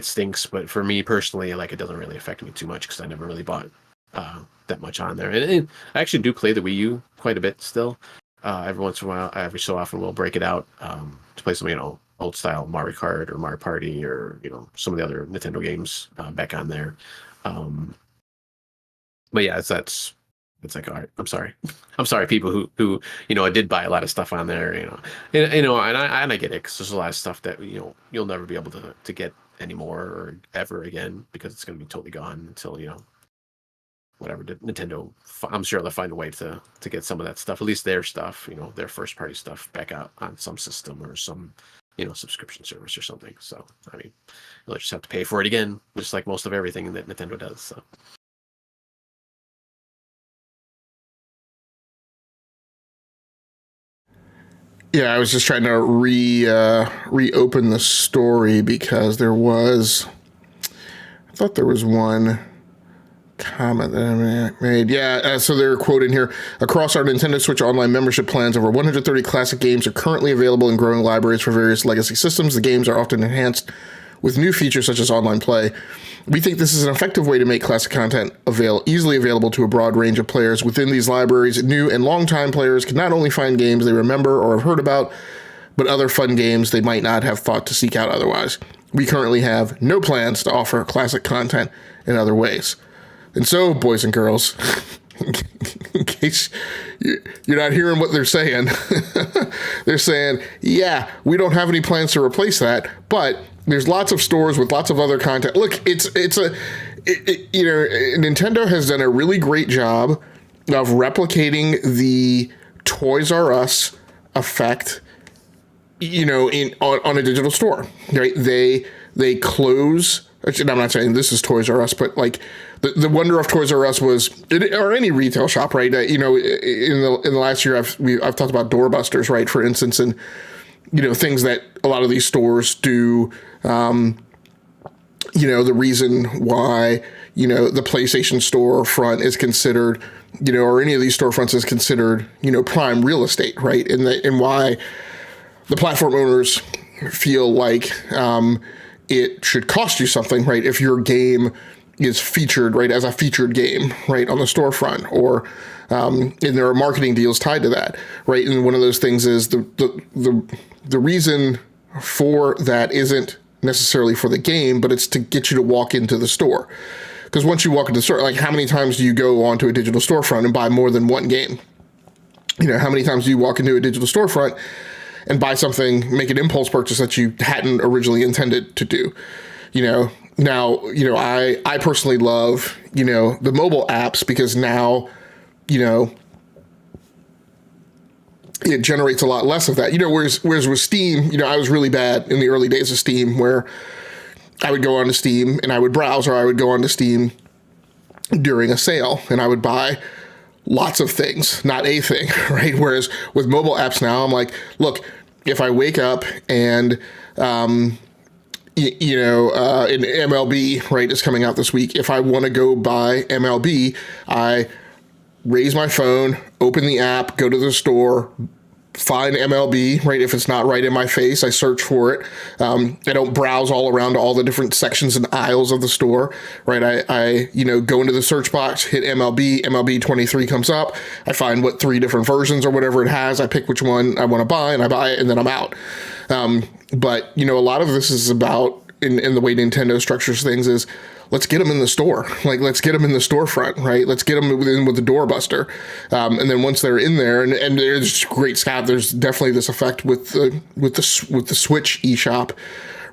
stinks, but for me personally, like, it doesn't really affect me too much because I never really bought that much on there. And I actually do play the Wii U quite a bit still. Every once in a while, every so often, we'll break it out to play some, old style Mario Kart or Mario Party or some of the other Nintendo games back on there. But yeah, it's like, all right, I'm sorry, people who I did buy a lot of stuff on there, and I get it because there's a lot of stuff that you'll never be able to get anymore or ever again because it's going to be totally gone until whatever Nintendo. I'm sure they'll find a way to get some of that stuff, at least their stuff, their first party stuff, back out on some system or some subscription service or something. So I mean, you'll just have to pay for it again, just like most of everything that Nintendo does. So. Yeah, I was just trying to reopen the story because I thought there was one comment that I made. Yeah, so they're quoting here. Across our Nintendo Switch Online membership plans, over 130 classic games are currently available in growing libraries for various legacy systems. The games are often enhanced with new features such as online play. We think this is an effective way to make classic content easily available to a broad range of players. Within these libraries, new and longtime players can not only find games they remember or have heard about, but other fun games they might not have thought to seek out otherwise. We currently have no plans to offer classic content in other ways. And so, boys and girls, in case you're not hearing what they're saying, they're saying, yeah, we don't have any plans to replace that, but there's lots of stores with lots of other content. Look, Nintendo has done a really great job of replicating the Toys R Us effect, on a digital store, right? They close. I'm not saying this is Toys R Us, but like the wonder of Toys R Us was, or any retail shop, right? In the last year, I've talked about doorbusters, right? For instance, and things that a lot of these stores do. The reason why the PlayStation storefront is considered, or any of these storefronts is considered, prime real estate, right? And why the platform owners feel like it should cost you something, right? If your game is featured, right, as a featured game, right, on the storefront, or and there are marketing deals tied to that, right? And one of those things is the reason for that isn't necessarily for the game, but it's to get you to walk into the store. Because once you walk into the store, like how many times do you go onto a digital storefront and buy more than one game? How many times do you walk into a digital storefront and buy something, make an impulse purchase that you hadn't originally intended to do? Now, I personally love, the mobile apps because now, it generates a lot less of that. Whereas with Steam, I was really bad in the early days of Steam where I would go onto Steam and I would browse, or I would go onto Steam during a sale and I would buy lots of things, not a thing, right? Whereas with mobile apps now, I'm like, look, if I wake up and, an MLB, right, is coming out this week. If I want to go buy MLB, I raise my phone, open the app, go to the store, find MLB, right? If it's not right in my face, I search for it. I don't browse all around all the different sections and aisles of the store, right? I go into the search box, hit MLB 23 comes up. I find what 3 different versions or whatever it has. I pick which one I want to buy and I buy it and then I'm out. But a lot of this is about, in the way Nintendo structures things, is let's get them in the store. Like, let's get them in the storefront, right? Let's get them in with the doorbuster. And then once they're in there, and there's great Scott, there's definitely this effect with the Switch eShop,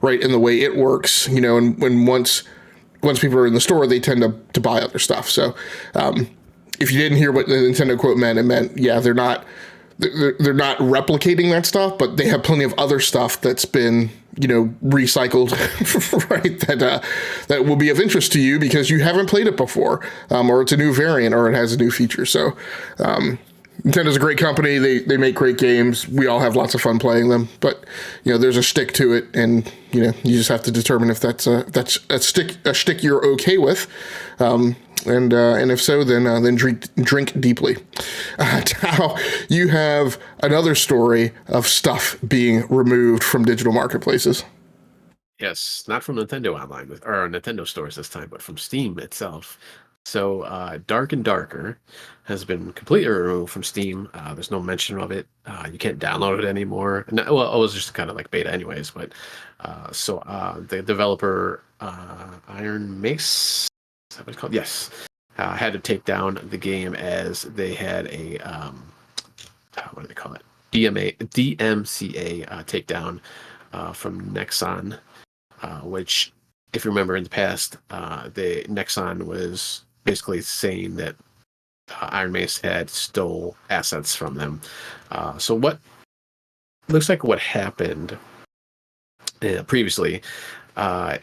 right? And the way it works, and when once people are in the store, they tend to buy other stuff. So, if you didn't hear what the Nintendo quote meant, it meant, yeah, they're not replicating that stuff, but they have plenty of other stuff that's been, recycled, right? That will be of interest to you because you haven't played it before, or it's a new variant, or it has a new feature. So, Nintendo's a great company. They make great games. We all have lots of fun playing them, but there's a shtick to it, and you just have to determine if that's a shtick you're okay with. And if so, then drink deeply. Now you have another story of stuff being removed from digital marketplaces. Yes, not from Nintendo Online or Nintendo stores this time, but from Steam itself. So, Dark and Darker has been completely removed from Steam. There's no mention of it. You can't download it anymore. Well, it was just kind of like beta, anyways. But the developer Iron Mace, is that what it's called? Yes, had to take down the game as they had a what do they call it? DMCA takedown from Nexon, which, if you remember in the past, the Nexon was basically saying that Iron Mace had stole assets from them. So what looks like what happened previously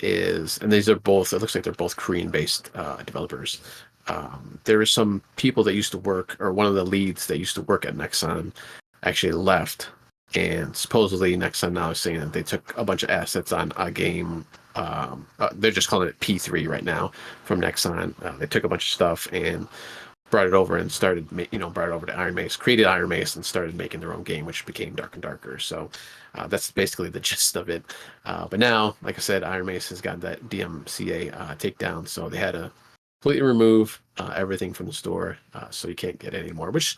is, and these are both, it looks like they're both Korean-based developers. There were some people that used to work, or one of the leads that used to work at Nexon actually left, and supposedly Nexon now is saying that they took a bunch of assets on a game. They're just calling it P3 right now from Nexon. They took a bunch of stuff and brought it over and started, brought it over to Iron Mace, created Iron Mace, and started making their own game, which became Dark and Darker. So that's basically the gist of it. But now, like I said, Iron Mace has got that DMCA takedown, so they had to completely remove everything from the store, so you can't get it anymore. Which,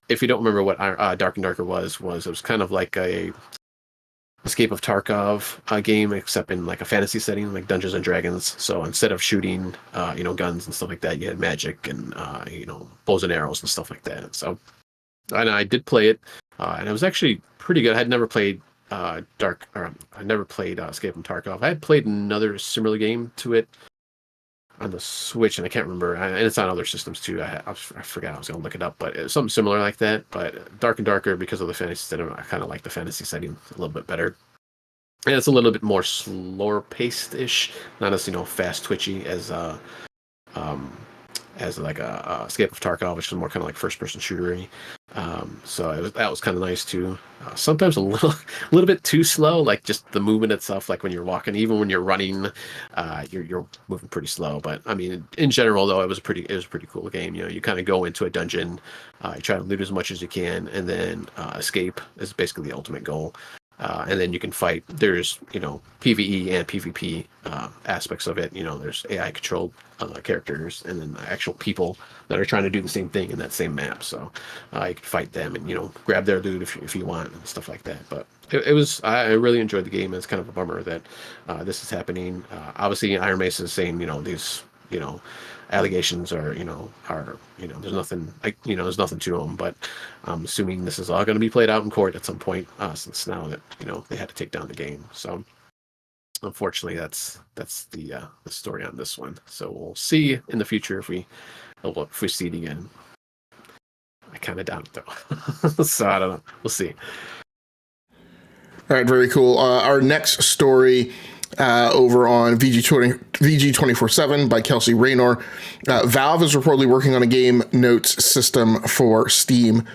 if you don't remember what Dark and Darker was it was kind of like a Escape of Tarkov game, except in like a fantasy setting, like Dungeons and Dragons. So instead of shooting, guns and stuff like that, you had magic and bows and arrows and stuff like that. So, and I did play it, and it was actually pretty good. I had never played I never played Escape from Tarkov. I had played another similar game to it on the Switch, and I can't remember. And it's on other systems too. I forgot. I was going to look it up, but it was something similar like that. But Dark and Darker, because of the fantasy setting, I kind of like the fantasy setting a little bit better. And it's a little bit more slower paced ish, not as fast twitchy as like a Escape of Tarkov, which is more kind of like first person shootery. So that was kind of nice too. Sometimes a little bit too slow, like just the movement itself. Like when you're walking, even when you're running, you're moving pretty slow. But I mean, in general though, it was a pretty cool game. You kind of go into a dungeon, you try to loot as much as you can, and then escape is basically the ultimate goal. And then you can fight. There's PvE and PvP aspects of it. There's AI controlled characters, and then actual people that are trying to do the same thing in that same map. So you can fight them and grab their loot if you want and stuff like that. But I really enjoyed the game. It's kind of a bummer that this is happening. Obviously, Iron Mace is saying these allegations are there's nothing there's nothing to them, but I'm assuming this is all going to be played out in court at some point, since now that they had to take down the game. So unfortunately that's the story on this one. So we'll see in the future if we see it again. I kind of doubt it though. So I don't know, we'll see. All right, very cool. Our next story over on VG247 by Kelsey Raynor. Valve is reportedly working on a game notes system for Steam.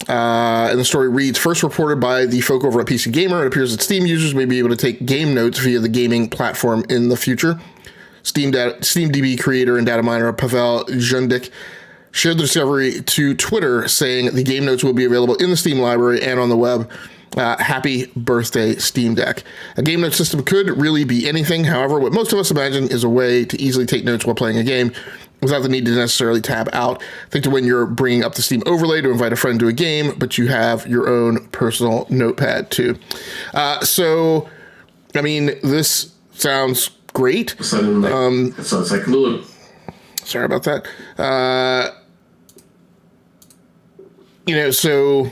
And the story reads, first reported by the folk over at PC Gamer, it appears that Steam users may be able to take game notes via the gaming platform in the future. SteamDB creator and data miner Pavel Jundik shared the discovery to Twitter, saying the game notes will be available in the Steam library and on the web. Happy birthday, Steam Deck. A game note system could really be anything. However, what most of us imagine is a way to easily take notes while playing a game without the need to necessarily tab out. Think to when you're bringing up the Steam overlay to invite a friend to a game, but you have your own personal notepad too. So, I mean, this sounds great. So it's like a little... Sorry about that. So...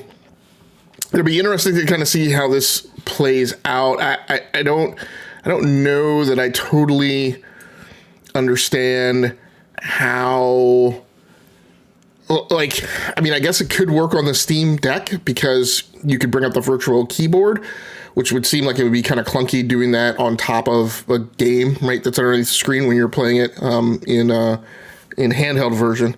it'll be interesting to kind of see how this plays out. I don't know that I totally understand how, I guess it could work on the Steam Deck because you could bring up the virtual keyboard, which would seem like it would be kind of clunky doing that on top of a game, right? That's underneath the screen when you're playing it in handheld version.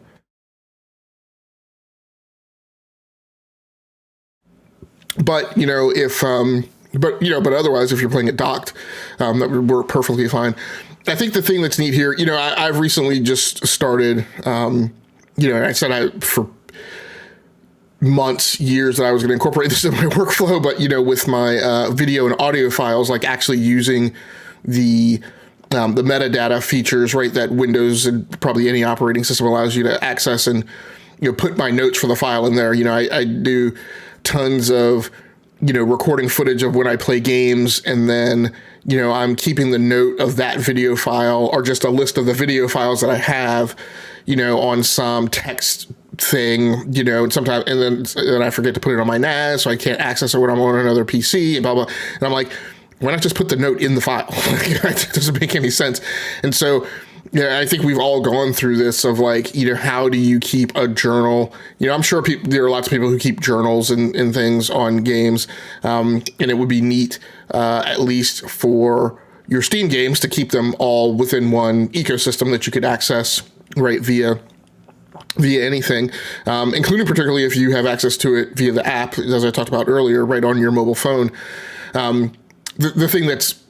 But but otherwise, if you're playing it docked, that would work perfectly fine. I think the thing that's neat here, I've recently just started, I said for months, years that I was going to incorporate this in my workflow, but with my video and audio files, like actually using the metadata features, right, that Windows and probably any operating system allows you to access and put my notes for the file in there. I do tons of recording footage of when I play games, and then I'm keeping the note of that video file or just a list of the video files that I have on some text thing, and sometimes, and then I forget to put it on my NAS, so I can't access it when I'm on another PC and blah blah. And I'm like, why not just put the note in the file? It doesn't make any sense. And so Yeah, I think we've all gone through this of like, how do you keep a journal? I'm sure there are lots of people who keep journals and things on games. And it would be neat, at least for your Steam games, to keep them all within one ecosystem that you could access right via anything, including particularly if you have access to it via the app, as I talked about earlier, right on your mobile phone. The thing that's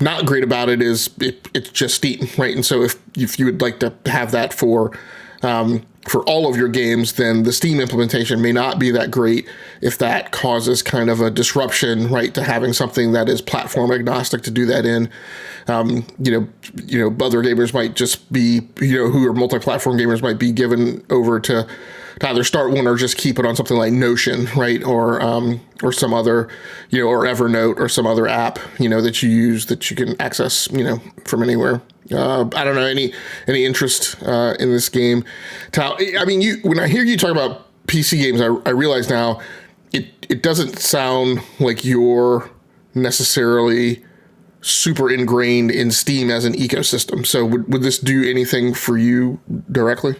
not great about it is it's just Steam, right? And so if you would like to have that for all of your games, then the Steam implementation may not be that great if that causes kind of a disruption, right, to having something that is platform agnostic to do that in. Other gamers might just be, who are multi-platform gamers might be given over to either start one or just keep it on something like Notion, right, or some other, or Evernote or some other app, that you use that you can access, from anywhere. I don't know any interest in this game. Tal, I mean, when I hear you talk about PC games, I realize now it doesn't sound like you're necessarily super ingrained in Steam as an ecosystem. So would this do anything for you directly?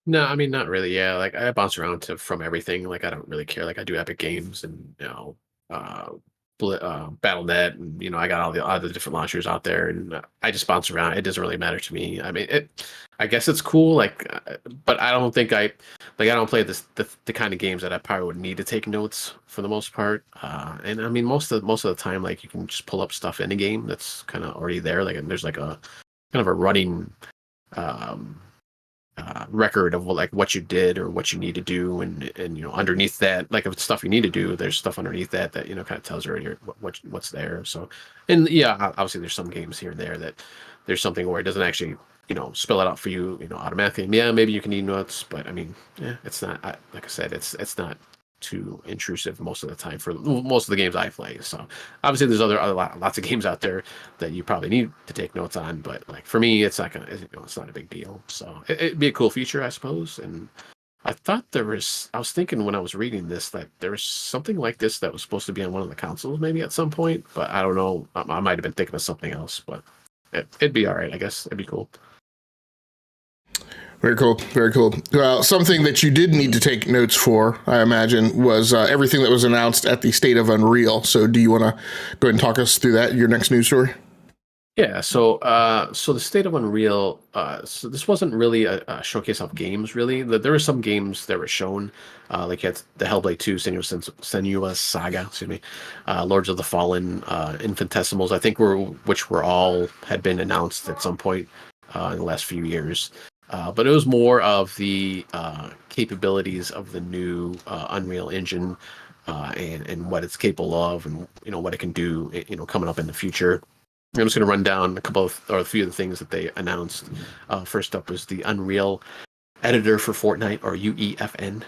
No, I mean not really. Yeah, like I bounce around from everything. Like I don't really care. Like I do Epic Games and uh, BattleNet, and I got all the other different launchers out there, and I just bounce around. It doesn't really matter to me. I mean, I guess it's cool. Like, but I don't think I don't play the kind of games that I probably would need to take notes for the most part. And I mean, most of the time, like you can just pull up stuff in a game that's kind of already there. Like, and there's like a kind of a running. Um, Record of what you did or what you need to do, and underneath that, like if it's stuff you need to do, there's stuff underneath that kind of tells you already what's there. So, and yeah, obviously there's some games here and there that there's something where it doesn't actually spell it out for you automatically. And yeah, maybe you can need notes, but I mean, yeah, it's not like I said, it's not too intrusive most of the time for most of the games I play. So obviously there's lots of games out there that you probably need to take notes on, but like for me, it's not gonna, it's not a big deal. So it'd be a cool feature, I suppose. And I was thinking when I was reading this that there was something like this that was supposed to be on one of the consoles maybe at some point, but I don't know. I might have been thinking of something else, but it'd be all right, I guess. It'd be cool. Very cool. Very cool. Well, something that you did need to take notes for, I imagine, was everything that was announced at the State of Unreal. So do you want to go ahead and talk us through that, your next news story? Yeah, so the State of Unreal, so this wasn't really a showcase of games, really. There were some games that were shown, like you had the Hellblade 2, Senua's Saga, excuse me, Lords of the Fallen, Infinitesimals, I think which were all had been announced at some point in the last few years. But it was more of the capabilities of the new Unreal Engine, and what it's capable of, and what it can do, coming up in the future. I'm just going to run down a few of the things that they announced. First up was the Unreal Editor for Fortnite, or UEFN,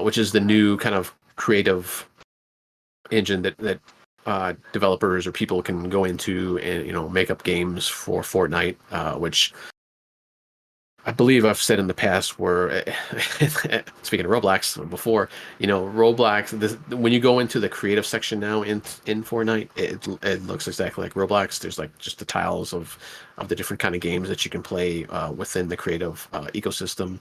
which is the new kind of creative engine that developers or people can go into and make up games for Fortnite, which I believe I've said in the past where, speaking of Roblox before, Roblox, when you go into the creative section now in Fortnite, it looks exactly like Roblox. There's like just the tiles of the different kind of games that you can play within the creative ecosystem.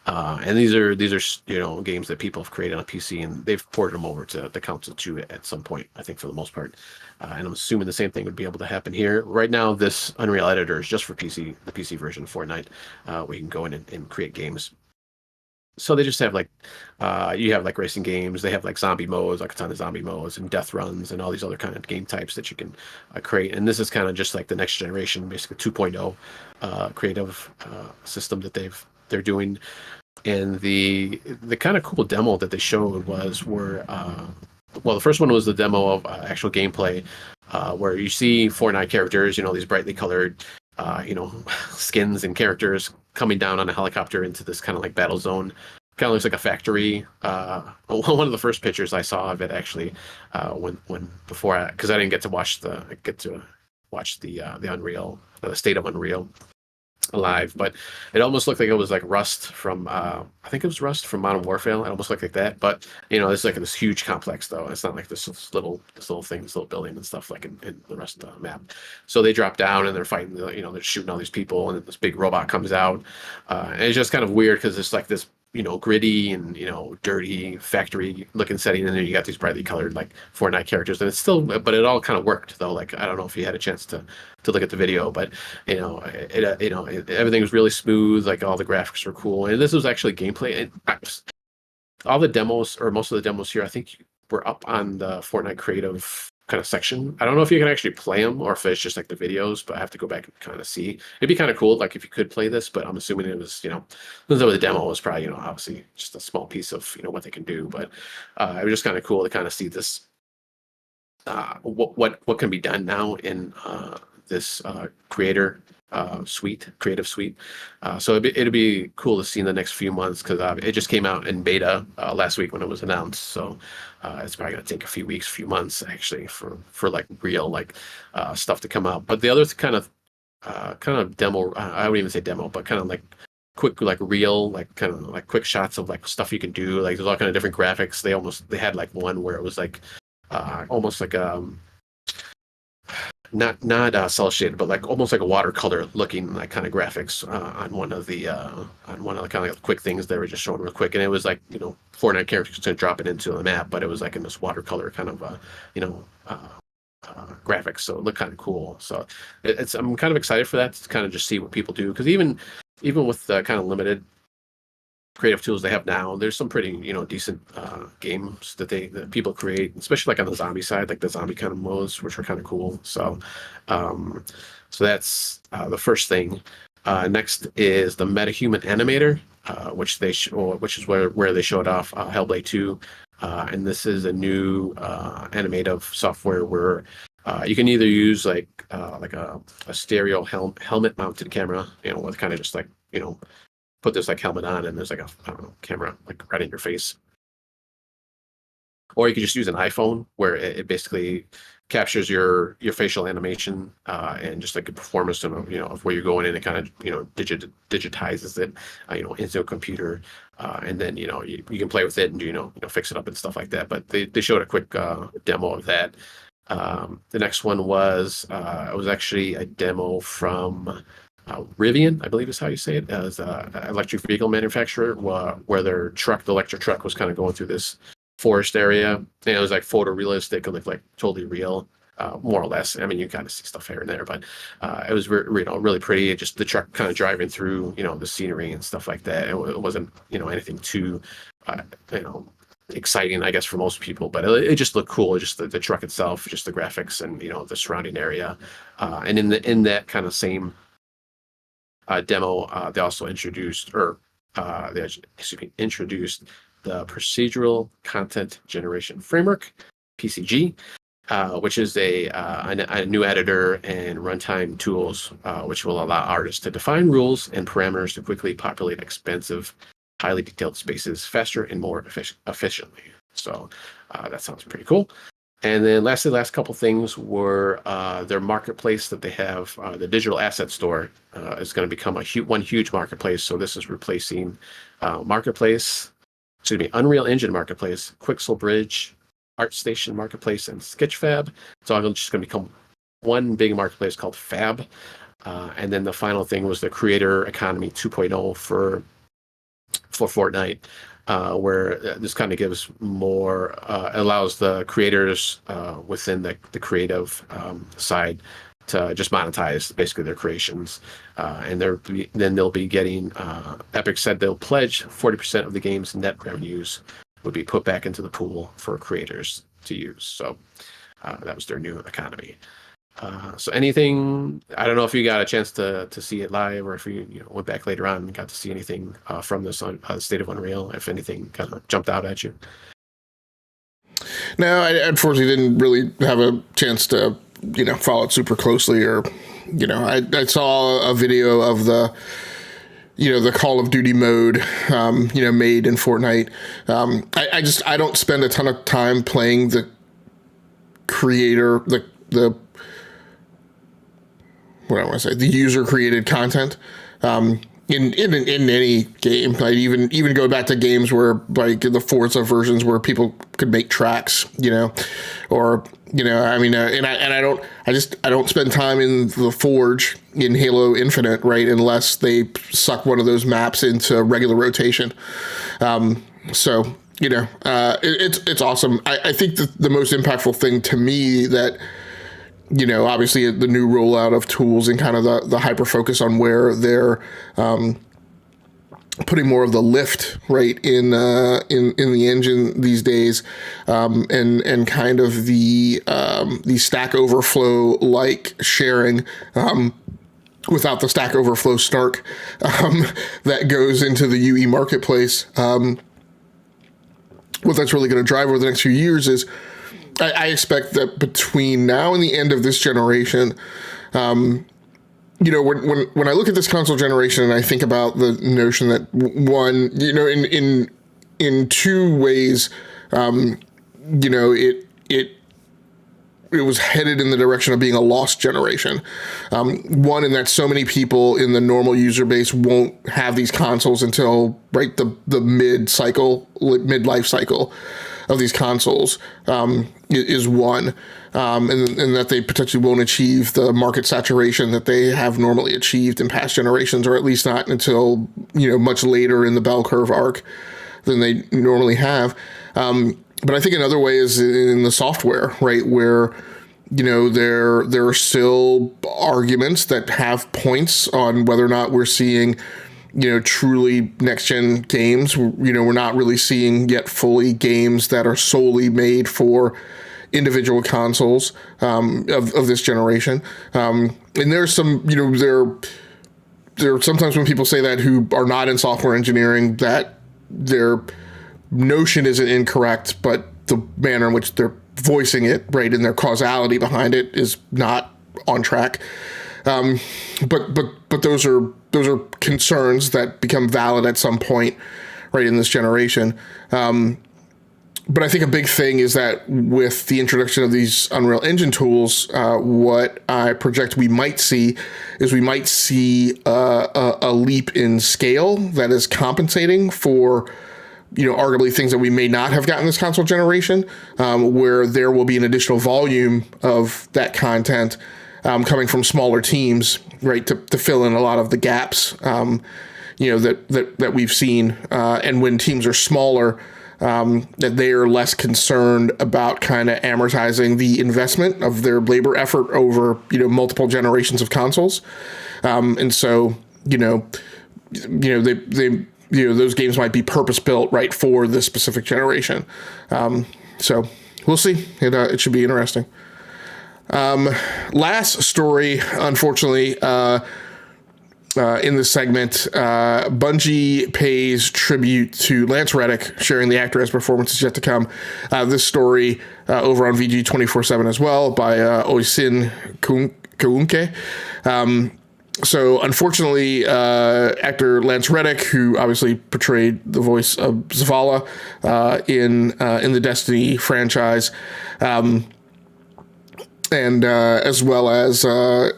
And these are games that people have created on PC, and they've ported them over to the console too at some point, I think, for the most part. And I'm assuming the same thing would be able to happen here. Right now, this Unreal Editor is just for PC, the PC version of Fortnite, where you can go in and create games. So they just have you have like racing games. They have like zombie modes, like a ton of zombie modes and death runs and all these other kind of game types that you can create. And this is kind of just like the next generation, basically 2.0 creative system that they're doing. And the kind of cool demo that they showed the first one was the demo of actual gameplay, where you see Fortnite characters, these brightly colored, skins and characters coming down on a helicopter into this kind of like battle zone. Kind of looks like a factory. One of the first pictures I saw of it actually, because I didn't get to watch the Unreal, the State of Unreal. alive, but it almost looked like it was like rust from I think it was rust from Modern Warfare. It almost looked like that, but it's like this huge complex though. It's not like this little thing, this little building and stuff like in the rest of the map. So they drop down and they're fighting. They're shooting all these people, and then this big robot comes out, and it's just kind of weird because it's like this gritty and dirty factory looking setting, and then you got these brightly colored like Fortnite characters, and it's still, but it all kind of worked though. Like I don't know if you had a chance to look at the video, but everything was really smooth. Like all the graphics were cool, and this was actually gameplay. And all the demos, or most of the demos here, I think were up on the Fortnite creative kind of section. I don't know if you can actually play them or if it's just like the videos, but I have to go back and kind of see. It'd be kind of cool, like if you could play this, but I'm assuming it was, the demo was probably, obviously just a small piece of, what they can do. But it was just kind of cool to kind of see this, what can be done now in this creative suite. So it'd be cool to see in the next few months because it just came out in beta last week when it was announced. So it's probably going to take a few weeks, few months actually for like real like stuff to come out. But the other kind of demo, I wouldn't even say demo, but kind of like quick, like real, like kind of like quick shots of like stuff you can do. Like there's all kind of different graphics. They had like one where it was like almost like not cell shaded, but like almost like a watercolor looking like kind of graphics on one of the kind of like quick things they were just showing real quick, and it was like Fortnite characters to drop it into the map, but it was like in this watercolor kind of graphics, so it looked kind of cool. So I'm kind of excited for that to kind of just see what people do, because even with the kind of limited creative tools they have now, there's some pretty decent games that people create, especially like on the zombie side, like the zombie kind of modes, which are kind of cool. So that's the first thing. Next is the MetaHuman animator, which is where they showed off Hellblade 2, and this is a new animative software where you can either use like a stereo helmet mounted camera, with kind of just like put this like helmet on and there's like a camera like right in your face, or you could just use an iPhone where it basically captures your facial animation and just like a performance of where you're going, and it kind of digitizes it into a computer, and then you can play with it and fix it up and stuff like that. But they showed a quick demo of that. The next one was it was actually a demo from Rivian, I believe is how you say it, as an electric vehicle manufacturer, where their the electric truck was kind of going through this forest area. And it was like photorealistic and looked like totally real, more or less. I mean, you kind of see stuff here and there, but it was really pretty. Just the truck kind of driving through, the scenery and stuff like that. It wasn't, anything too, exciting, I guess, for most people, but it just looked cool. Just the truck itself, just the graphics and the surrounding area, and in that kind of same demo, they also introduced the procedural content generation framework, PCG, which is a new editor and runtime tools, which will allow artists to define rules and parameters to quickly populate expensive, highly detailed spaces faster and more efficiently. So that sounds pretty cool. And then lastly, last couple things were their marketplace that they have. The digital asset store is going to become one huge marketplace. So this is replacing Unreal Engine Marketplace, Quixel Bridge, ArtStation Marketplace, and Sketchfab. It's all just going to become one big marketplace called Fab. And then the final thing was the Creator Economy 2.0 for Fortnite. Where this kind of gives more, allows the creators within the creative side to just monetize basically their creations, and then they'll be getting. Epic said they'll pledge 40% of the game's net revenues would be put back into the pool for creators to use. So that was their new economy. So anything, I don't know if you got a chance to see it live, or if you went back later on and got to see anything from this on State of Unreal, if anything kind of jumped out at you. No, I unfortunately didn't really have a chance to follow it super closely, or I saw a video of the Call of Duty mode, made in Fortnite. I don't spend a ton of time playing the creator, the what I want to say, the user created content. In any game, like even go back to games where, like the Forza versions, where people could make tracks, or I mean, I don't spend time in the Forge in Halo Infinite, right, unless they suck one of those maps into regular rotation. So it's awesome. I think the most impactful thing to me that, obviously the new rollout of tools and kind of the hyper focus on where they're putting more of the lift right in the engine these days, and kind of the Stack Overflow like sharing, without the Stack Overflow snark that goes into the UE marketplace. What that's really going to drive over the next few years is, I expect that between now and the end of this generation, when I look at this console generation and I think about the notion that one, in two ways, it was headed in the direction of being a lost generation. One, in that so many people in the normal user base won't have these consoles until right the mid-life cycle of these consoles, is one, and that they potentially won't achieve the market saturation that they have normally achieved in past generations, or at least not until much later in the bell curve arc than they normally have. But I think another way is in the software, right, where there are still arguments that have points on whether or not we're seeing truly next-gen games. We're not really seeing yet fully games that are solely made for individual consoles of this generation. And there's some, there are sometimes when people say that who are not in software engineering, that their notion isn't incorrect, but the manner in which they're voicing it, right, and their causality behind it is not on track. But those are concerns that become valid at some point, right, in this generation. But I think a big thing is that with the introduction of these Unreal Engine tools, what I project we might see is a leap in scale that is compensating for arguably things that we may not have gotten this console generation, where there will be an additional volume of that content coming from smaller teams, right, to fill in a lot of the gaps, that we've seen. And when teams are smaller, that they are less concerned about kind of amortizing the investment of their labor effort over, multiple generations of consoles. And so, those games might be purpose built right for this specific generation. So we'll see. It should be interesting. Last story, unfortunately, in this segment, Bungie pays tribute to Lance Reddick, sharing the actor as performance is yet to come. This story over on VG 24/7 as well by Oisin Kaunke. So unfortunately, actor Lance Reddick, who obviously portrayed the voice of Zavala in the Destiny franchise, and as well as a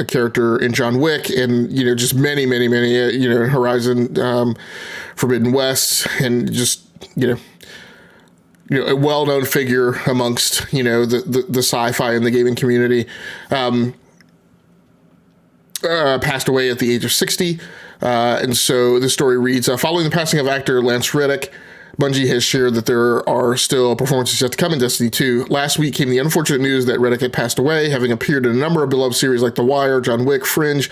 character in John Wick, and just many Horizon Forbidden West, and just a well-known figure amongst the sci-fi and the gaming community, passed away at the age of 60. And so this story reads, following the passing of actor Lance Reddick, Bungie has shared that there are still performances yet to come in Destiny 2. Last week came the unfortunate news that Reddick had passed away, having appeared in a number of beloved series like The Wire, John Wick, Fringe,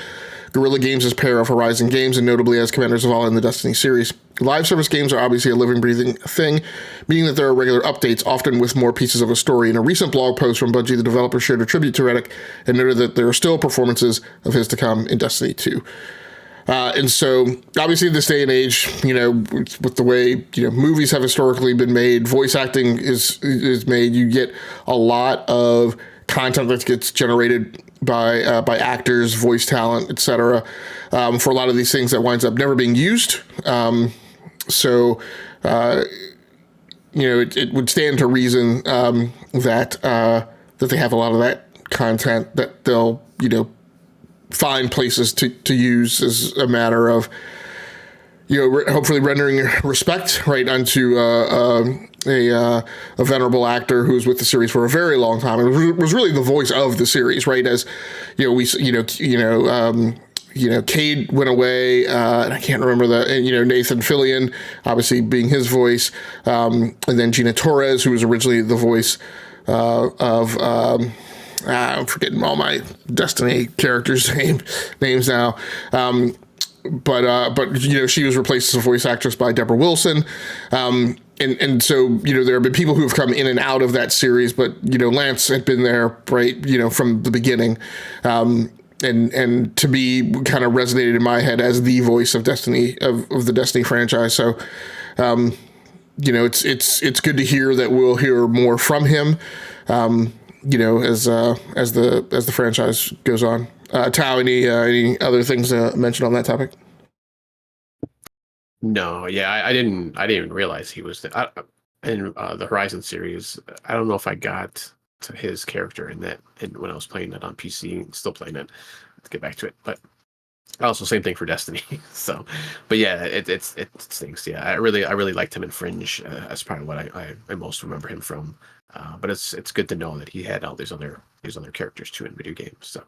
Guerrilla Games' pair of Horizon games, and notably as Commander Zavala in the Destiny series. Live service games are obviously a living, breathing thing, meaning that there are regular updates, often with more pieces of a story. In a recent blog post from Bungie, the developer shared a tribute to Reddick and noted that there are still performances of his to come in Destiny 2. And so, obviously, in this day and age, with the way movies have historically been made, voice acting is made. You get a lot of content that gets generated by actors, voice talent, etc. For a lot of these things that winds up never being used. So, it would stand to reason that they have a lot of that content that they'll, find places to use as a matter of, hopefully rendering respect right unto a venerable actor who was with the series for a very long time and was really the voice of the series, right? As Cade went away, and I can't remember Nathan Fillion, obviously being his voice, and then Gina Torres, who was originally the voice of. I'm forgetting all my Destiny characters' names now. But she was replaced as a voice actress by Deborah Wilson. And so, there have been people who have come in and out of that series, but, Lance had been there, right, from the beginning. And to me, kind of resonated in my head as the voice of Destiny, of the Destiny franchise. So, it's good to hear that we'll hear more from him, as the franchise goes on. Tao, any other things to mention on that topic? No, yeah, I didn't even realize he was in the Horizon series. I don't know if I got to his character in that, and when I was playing it on PC, still playing it. Let's get back to it, but also same thing for Destiny. So, but yeah, it stinks. Yeah, I really liked him in Fringe. That's probably what I most remember him from. But it's good to know that he had all these other characters too in video games. So.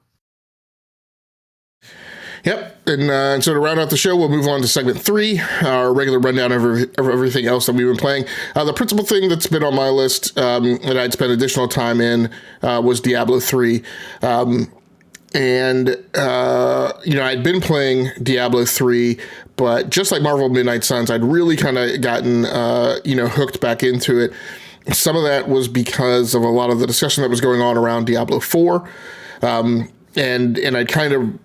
Yep, and so to round out the show, we'll move on to segment 3, our regular rundown of everything else that we've been playing. The principal thing that's been on my list that I'd spent additional time in was Diablo 3. I'd been playing Diablo 3, but just like Marvel Midnight Suns, I'd really kind of gotten, hooked back into it. Some of that was because of a lot of the discussion that was going on around Diablo 4. And I'd kind of,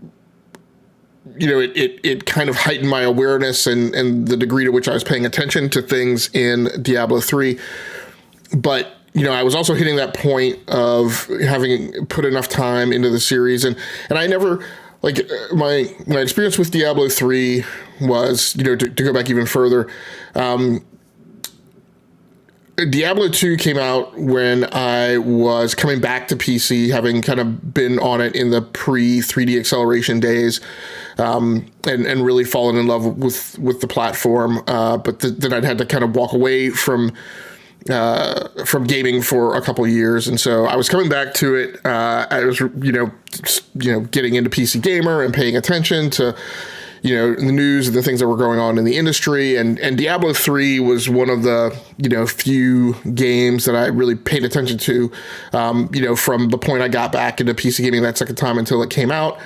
it kind of heightened my awareness and the degree to which I was paying attention to things in Diablo 3. But, I was also hitting that point of having put enough time into the series. And I never, my experience with Diablo 3 was, to go back even further, Diablo 2 came out when I was coming back to PC, having kind of been on it in the pre-3D acceleration days, and really fallen in love with the platform. But then I'd had to kind of walk away from gaming for a couple of years, and so I was coming back to it. I was, getting into PC Gamer and paying attention to, the news and the things that were going on in the industry. And Diablo 3 was one of the, few games that I really paid attention to, from the point I got back into PC gaming that second time until it came out.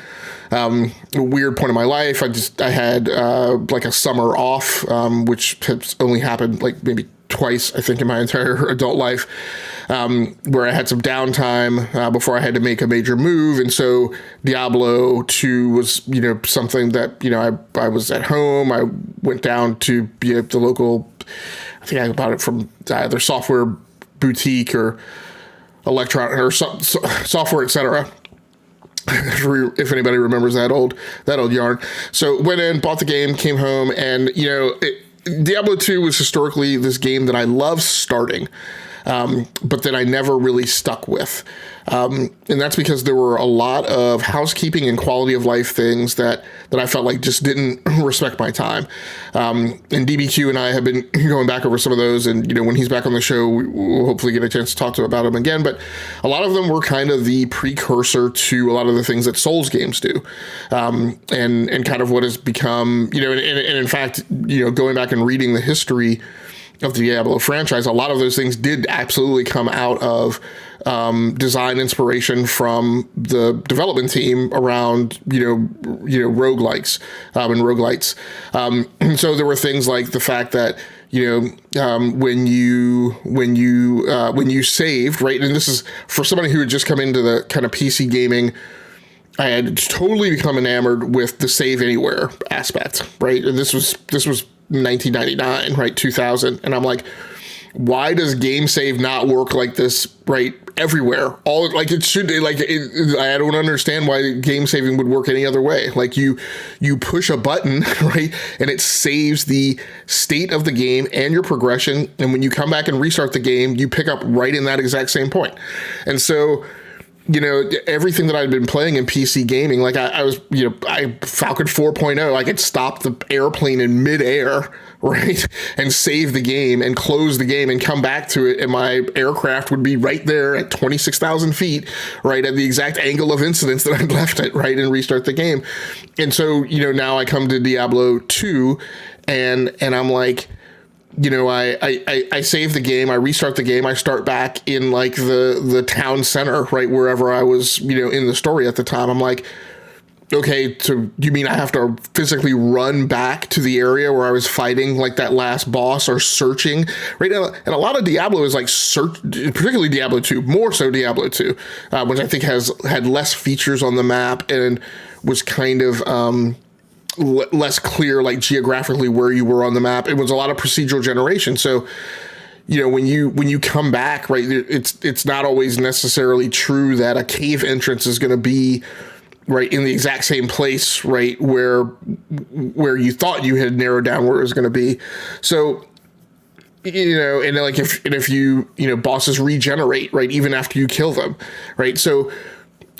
A weird point in my life. I had a summer off, which has only happened maybe twice, I think, in my entire adult life, where I had some downtime before I had to make a major move. And so Diablo 2 was, something that, I was at home. I went down to the local, I think I bought it from either software boutique or electronic or software, etc. If anybody remembers that old yarn. So went in, bought the game, came home, and, Diablo 2 was historically this game that I loved starting, but that I never really stuck with. And that's because there were a lot of housekeeping and quality of life things that I felt like just didn't respect my time. And DBQ and I have been going back over some of those, and, when he's back on the show, we'll hopefully get a chance to talk to him about them again. But a lot of them were kind of the precursor to a lot of the things that Souls games do. And kind of what has become, and in fact, going back and reading the history of the Diablo franchise, a lot of those things did absolutely come out of design inspiration from the development team around roguelikes and roguelites. So there were things like the fact that when you saved, right, and this is for somebody who had just come into the kind of PC gaming, I had totally become enamored with the save anywhere aspect, right? And this was 1999, right? 2000. And I'm like, why does game save not work like this, right? Everywhere. All like it should, I don't understand why game saving would work any other way. Like you push a button, right? And it saves the state of the game and your progression. And when you come back and restart the game, you pick up right in that exact same point. And so everything that I'd been playing in PC gaming, like I was, Falcon 4.0, I could stop the airplane in midair, right, and save the game and close the game and come back to it, and my aircraft would be right there at 26,000 feet, right, at the exact angle of incidence that I'd left it, right, and restart the game. And so, now I come to Diablo 2, and I'm like, I save the game, I restart the game, I start back in like the town center, right, wherever I was, in the story at the time. I'm like, okay, so you mean I have to physically run back to the area where I was fighting like that last boss, or searching, right? And a lot of Diablo is like search, particularly Diablo 2, more so Diablo 2, which I think had less features on the map and was kind of less clear, like geographically where you were on the map. It was a lot of procedural generation. So, when you come back, right, it's not always necessarily true that a cave entrance is going to be right in the exact same place, right, where you thought you had narrowed down where it was going to be. So, and like if you bosses regenerate, right, even after you kill them, right? So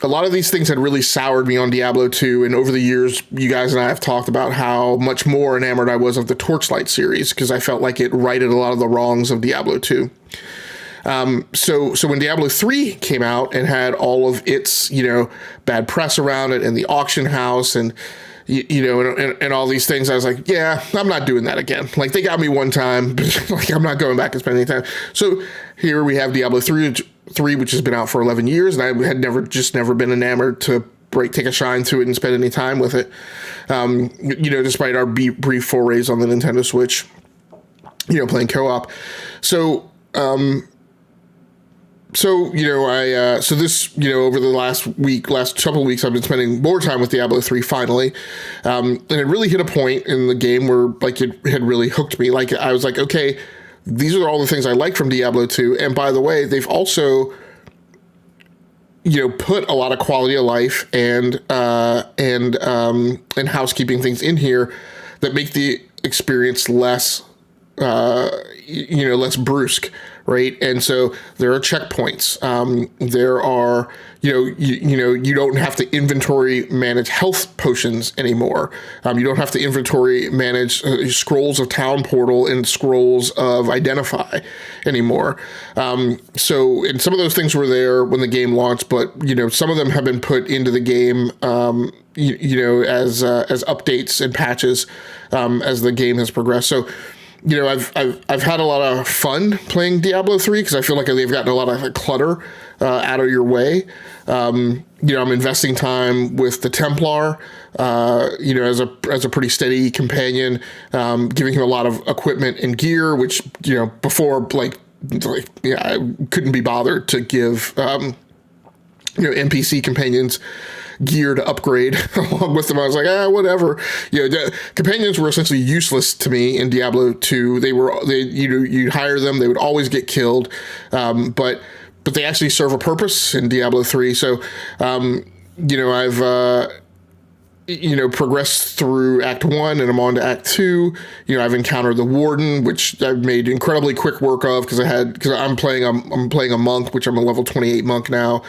a lot of these things had really soured me on Diablo 2, and over the years, you guys and I have talked about how much more enamored I was of the Torchlight series, because I felt like it righted a lot of the wrongs of Diablo 2. So when Diablo 3 came out and had all of its, bad press around it, and the auction house, and and all these things, I was like, yeah, I'm not doing that again. Like, they got me one time, but like, I'm not going back and spending any time. So here we have Diablo 3, which has been out for 11 years, and I had never been enamored to take a shine to it and spend any time with it. Despite our brief forays on the Nintendo Switch, playing co-op. So this, over the last couple of weeks, I've been spending more time with Diablo 3 finally. And it really hit a point in the game where like it had really hooked me. Like, I was like, okay, these are all the things I like from Diablo 2. And by the way, they've also, put a lot of quality of life and housekeeping things in here that make the experience less brusque, right? And so there are checkpoints. There are, you don't have to inventory manage health potions anymore. You don't have to inventory manage scrolls of town portal and scrolls of identify anymore. So, and some of those things were there when the game launched, but, some of them have been put into the game, as updates and patches, as the game has progressed. So, I've had a lot of fun playing Diablo 3 because I feel like they've gotten a lot of clutter out of your way. I'm investing time with the Templar, as a pretty steady companion, giving him a lot of equipment and gear, which, before, I couldn't be bothered to give, NPC companions gear to upgrade along with them. I was like, whatever. Companions were essentially useless to me in Diablo 2. You'd hire them, they would always get killed. But they actually serve a purpose in Diablo 3. So, I've, progressed through Act 1 and I'm on to Act 2. I've encountered the Warden, which I've made incredibly quick work of because I'm playing a monk, which I'm a level 28 monk now.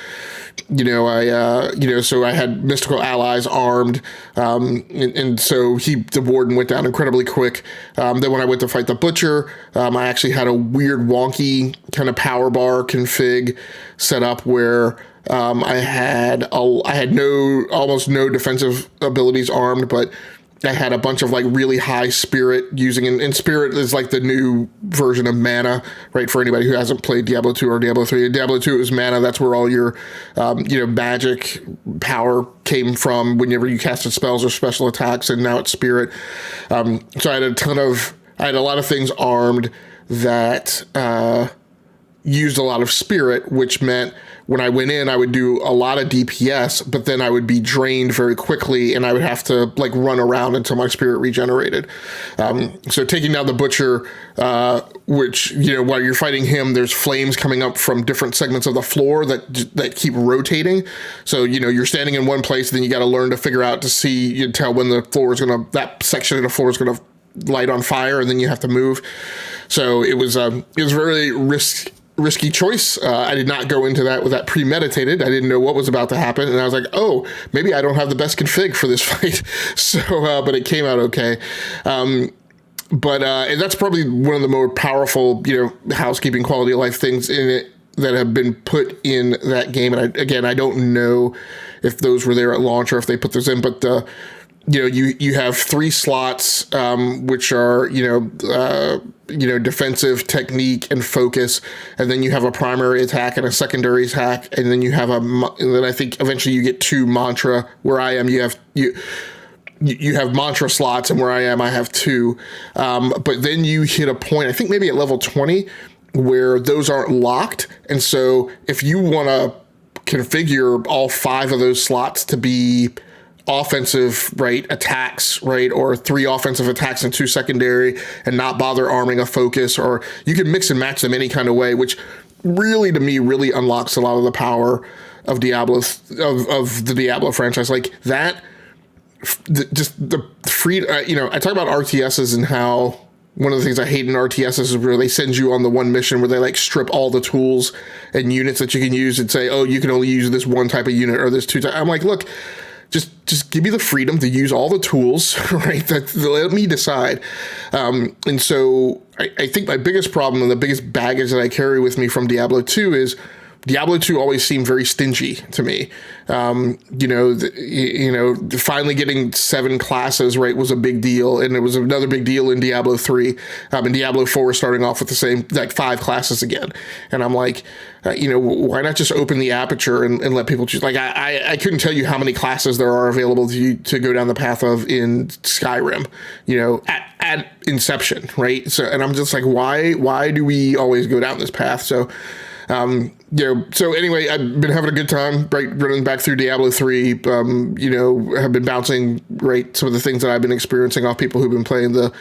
So I had mystical allies armed, and so the Warden went down incredibly quick. Then when I went to fight the Butcher, I actually had a weird wonky kind of power bar config set up where I had almost no defensive abilities armed, but I had a bunch of like really high spirit using, and spirit is like the new version of mana, right? For anybody who hasn't played Diablo 2 or Diablo 3. In Diablo 2 it was mana. That's where all your, magic power came from whenever you casted spells or special attacks, and now it's spirit. So I had a lot of things armed that, used a lot of spirit, which meant when I went in, I would do a lot of DPS, but then I would be drained very quickly and I would have to like run around until my spirit regenerated. So taking down the Butcher, which, while you're fighting him, there's flames coming up from different segments of the floor that keep rotating. So, you're standing in one place, then you got to learn to figure out to tell when that section of the floor is going to light on fire, and then you have to move. So it was very risky choice. I did not go into that with that premeditated. I didn't know what was about to happen, and I was like, "Oh, maybe I don't have the best config for this fight." So, but it came out okay. And that's probably one of the more powerful, housekeeping quality of life things in it that have been put in that game. And I don't know if those were there at launch or if they put those in, but you have 3 slots, which are defensive, technique, and focus, and then you have a primary attack and a secondary attack, and then you have and then I think eventually you get 2 mantra. Where I am, you have mantra slots, and where I am, I have 2. But then you hit a point, I think maybe at level 20, where those aren't locked, and so if you want to configure all 5 of those slots to be offensive, right, attacks, right, or 3 offensive attacks and 2 secondary, and not bother arming a focus, or you can mix and match them any kind of way, which really, to me, really unlocks a lot of the power of Diablo, of the Diablo franchise. Like that, just the free, I talk about RTSs and how one of the things I hate in RTSs is where they send you on the one mission where they like strip all the tools and units that you can use and say, oh, you can only use this one type of unit or this 2 type. I'm like, look, just give me the freedom to use all the tools, right? Let me decide. And so I think my biggest problem and the biggest baggage that I carry with me from Diablo 2 is Diablo 2 always seemed very stingy to me. Finally getting 7 classes, right, was a big deal, and it was another big deal in Diablo 3. And Diablo 4 was starting off with the same, like 5 classes again. And I'm like, why not just open the aperture and let people choose? Like, I couldn't tell you how many classes there are available to you to go down the path of in Skyrim, at inception, right? So, and I'm just like, why do we always go down this path? So, so anyway, I've been having a good time, right, running back through Diablo 3, have been bouncing, right, some of the things that I've been experiencing off people who've been playing the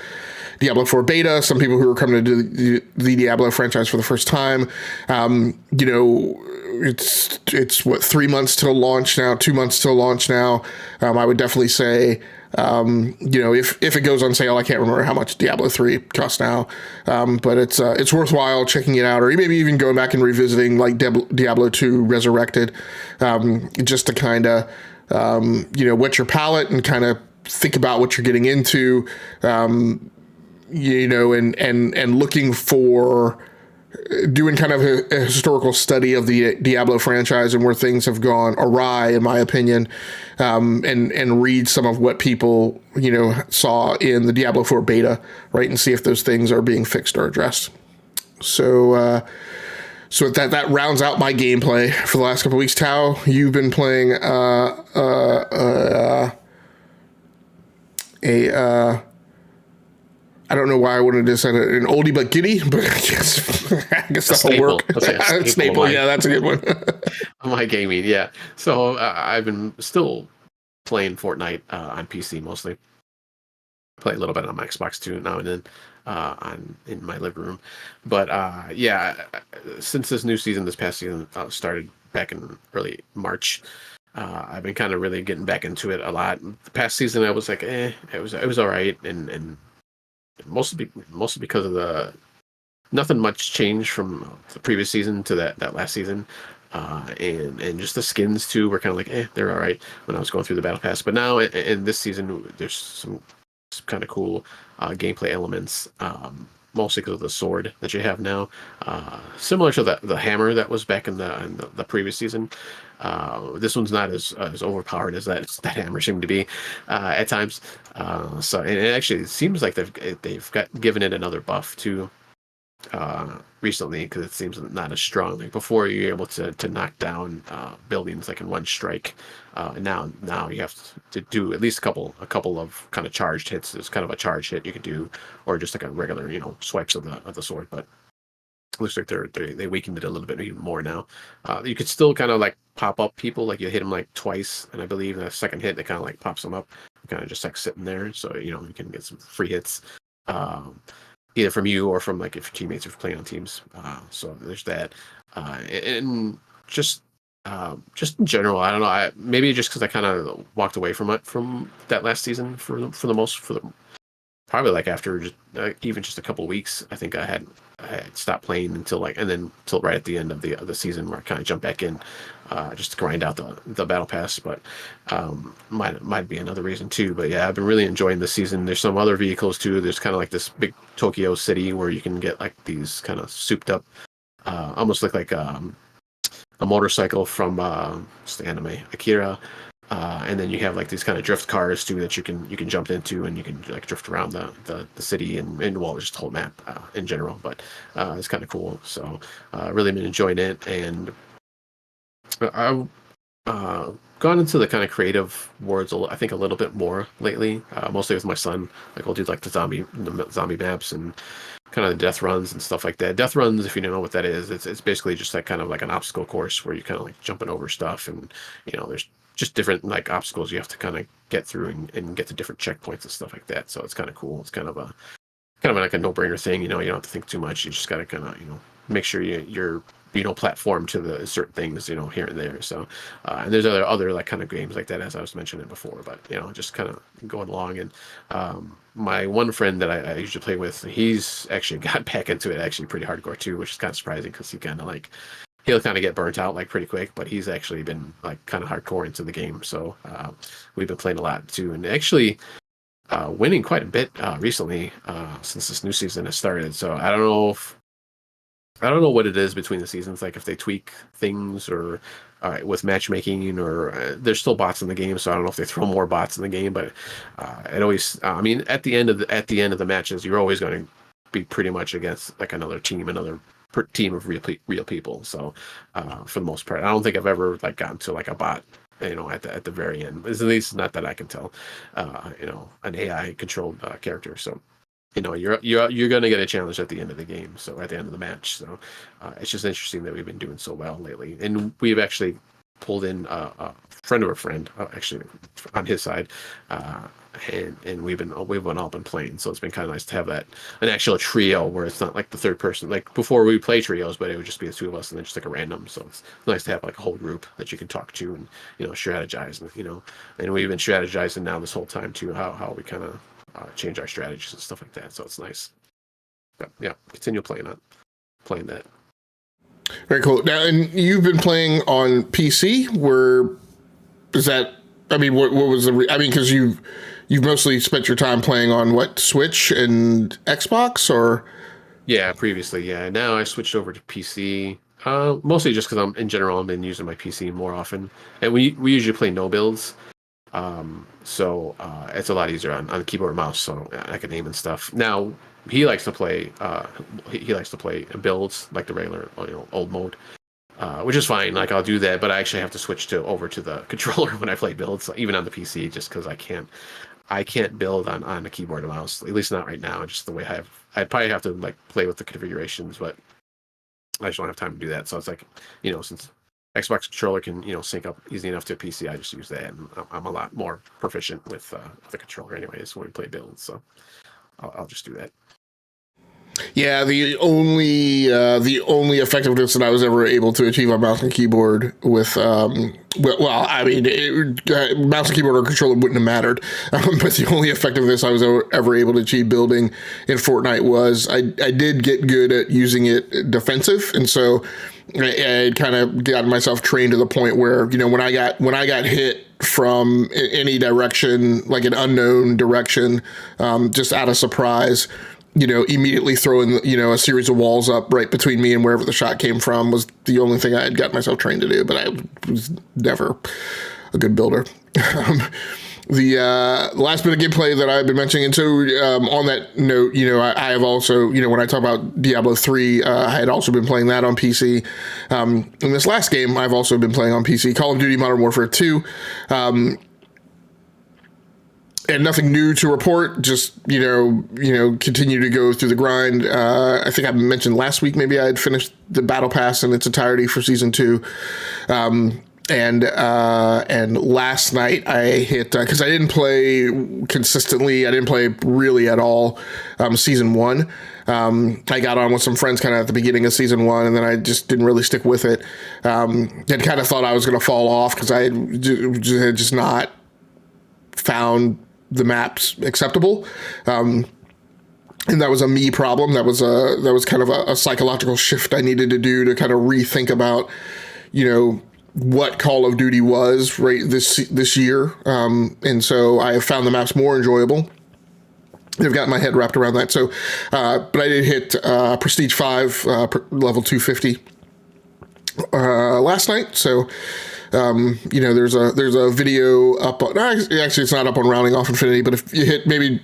Diablo 4 beta, some people who are coming to the Diablo franchise for the first time. It's what, 3 months till launch now, 2 months till launch now. I would definitely say, if it goes on sale, I can't remember how much Diablo 3 costs now, but it's worthwhile checking it out, or maybe even going back and revisiting like Diablo 2 Resurrected, just to kind of, whet your palate and kind of think about what you're getting into, and looking for doing kind of a historical study of the Diablo franchise and where things have gone awry, in my opinion, and read some of what people, saw in the Diablo 4 beta, right, and see if those things are being fixed or addressed. So that rounds out my gameplay for the last couple of weeks. Tao, you've been playing I don't know why I wanted to say an oldie but goodie, but I guess that'll work. Staple, yeah, that's a good one. My gaming, yeah. So I've been still playing Fortnite on PC mostly. Play a little bit on my Xbox too now and then in my living room. But since this new season, this past season started back in early March, I've been kind of really getting back into it a lot. The past season, I was like, it was all right, and mostly because of nothing much changed from the previous season to that last season, and just the skins too were kind of like they're all right when I was going through the battle pass. But now in this season, there's some kind of cool gameplay elements, mostly because of the sword that you have now, similar to the hammer that was back in the previous season. This one's not as overpowered as that hammer seemed to be at times. So and it actually seems like they've given it another buff too recently, because it seems not as strong. Like before, you're able to knock down buildings like in one strike. And now you have to do at least a couple of kind of charged hits. There's kind of a charge hit you could do, or just like a regular swipes of the sword. But it looks like they weakened it a little bit even more now. You could still kind of like pop up people, like you hit them like twice, and I believe the second hit it kind of like pops them up, kind of just like sitting there, so you can get some free hits, either from you or from like if your teammates are playing on teams. So there's that, and just in general, I don't know. Maybe just because I kind of walked away from it from that last season for the probably like after just, even just a couple of weeks, I think I had stopped playing until like, and then until right at the end of the season where I kind of jumped back in, just to grind out the battle pass. But might be another reason too. But yeah, I've been really enjoying this season. There's some other vehicles too. There's kind of like this big Tokyo city where you can get like these kind of souped up, almost look like a motorcycle from what's the anime Akira. And then you have like these kind of drift cars too that you can jump into, and you can like drift around the city and well, just the whole map in general. But it's kind of cool. So really been enjoying it, and I've gone into the kind of creative worlds I think a little bit more lately, mostly with my son. Like we'll do like the zombie maps and kind of the death runs and stuff like that. Death runs, if you don't know what that is, it's basically just like kind of like an obstacle course where you kind of like jumping over stuff, and there's just different like obstacles you have to kind of get through and get to different checkpoints and stuff like that. So it's kind of cool. It's kind of like a no-brainer thing. You don't have to think too much. You just got to kind of make sure you're platform to the certain things here and there. So and there's other like kind of games like that, as I was mentioning before. But just kind of going along. And my one friend that I usually play with, he's actually got back into it actually pretty hardcore too, which is kind of surprising because he'll kind of get burnt out like pretty quick, but he's actually been like kind of hardcore into the game. So we've been playing a lot too, and actually winning quite a bit recently since this new season has started. So I don't know what it is between the seasons, like if they tweak things or with matchmaking, or there's still bots in the game, so I don't know if they throw more bots in the game. But it always, I mean, at the end of the matches, you're always going to be pretty much against like another team of real people. So for the most part, I don't think I've ever like gotten to like a bot at the very end, at least not that I can tell, an AI controlled character. So you're going to get a challenge at the end of the game, so at the end of the match. So it's just interesting that we've been doing so well lately, and we've actually pulled in a friend of a friend, actually on his side, and we've all been playing. So it's been kind of nice to have an actual trio where it's not like the third person. Like before we play trios, but it would just be the two of us and then just like a random. So it's nice to have like a whole group that you can talk to and strategize, and we've been strategizing now this whole time too, how we kind of change our strategies and stuff like that. So it's nice. But yeah, continue playing that. Very cool. Now, and you've been playing on PC. I mean, what was because you've mostly spent your time playing on what, Switch and Xbox, or? Yeah, previously, yeah. Now I switched over to PC. Mostly just because I've been using my PC more often, and we usually play no builds. So it's a lot easier on the keyboard and mouse, so I can aim and stuff. Now he likes to play builds like the regular old mode, which is fine. Like I'll do that, but I actually have to switch over to the controller when I play builds, even on the PC, just because I can't build on the keyboard and mouse, at least not right now. Just the way I'd probably have to like play with the configurations, but I just don't have time to do that. So it's like since Xbox controller can sync up easy enough to a PC, I just use that, and I'm a lot more proficient with the controller anyways when we play builds, so I'll just do that. Yeah, the only effectiveness that I was ever able to achieve on mouse and keyboard with, mouse and keyboard or controller wouldn't have mattered, but the only effectiveness I was ever able to achieve building in Fortnite was I did get good at using it defensive, and so I kind of got myself trained to the point where when I got hit from any direction, like an unknown direction, just out of surprise, immediately throwing, a series of walls up right between me and wherever the shot came from was the only thing I had got myself trained to do, but I was never a good builder. The last bit of gameplay that I've been mentioning, and so on that note, I have also, when I talk about Diablo 3, I had also been playing that on PC. In this last game, I've also been playing on PC, Call of Duty Modern Warfare 2. And nothing new to report, just, continue to go through the grind. I think I mentioned last week, maybe I had finished the Battle Pass in its entirety for Season 2. And last night I hit, because I didn't play consistently, I didn't play really at all Season 1. I got on with some friends kind of at the beginning of Season 1, and then I just didn't really stick with it. Had kind of thought I was going to fall off because I had just not found the maps acceptable. and that was a me problem. That was kind of a psychological shift I needed to do to kind of rethink about, what Call of Duty was right this year. And so I have found the maps more enjoyable. I've got my head wrapped around that. So, but I did hit Prestige 5, level 250 last night. So, there's a video up on, actually it's not up on Rounding Off Infinity, but if you hit maybe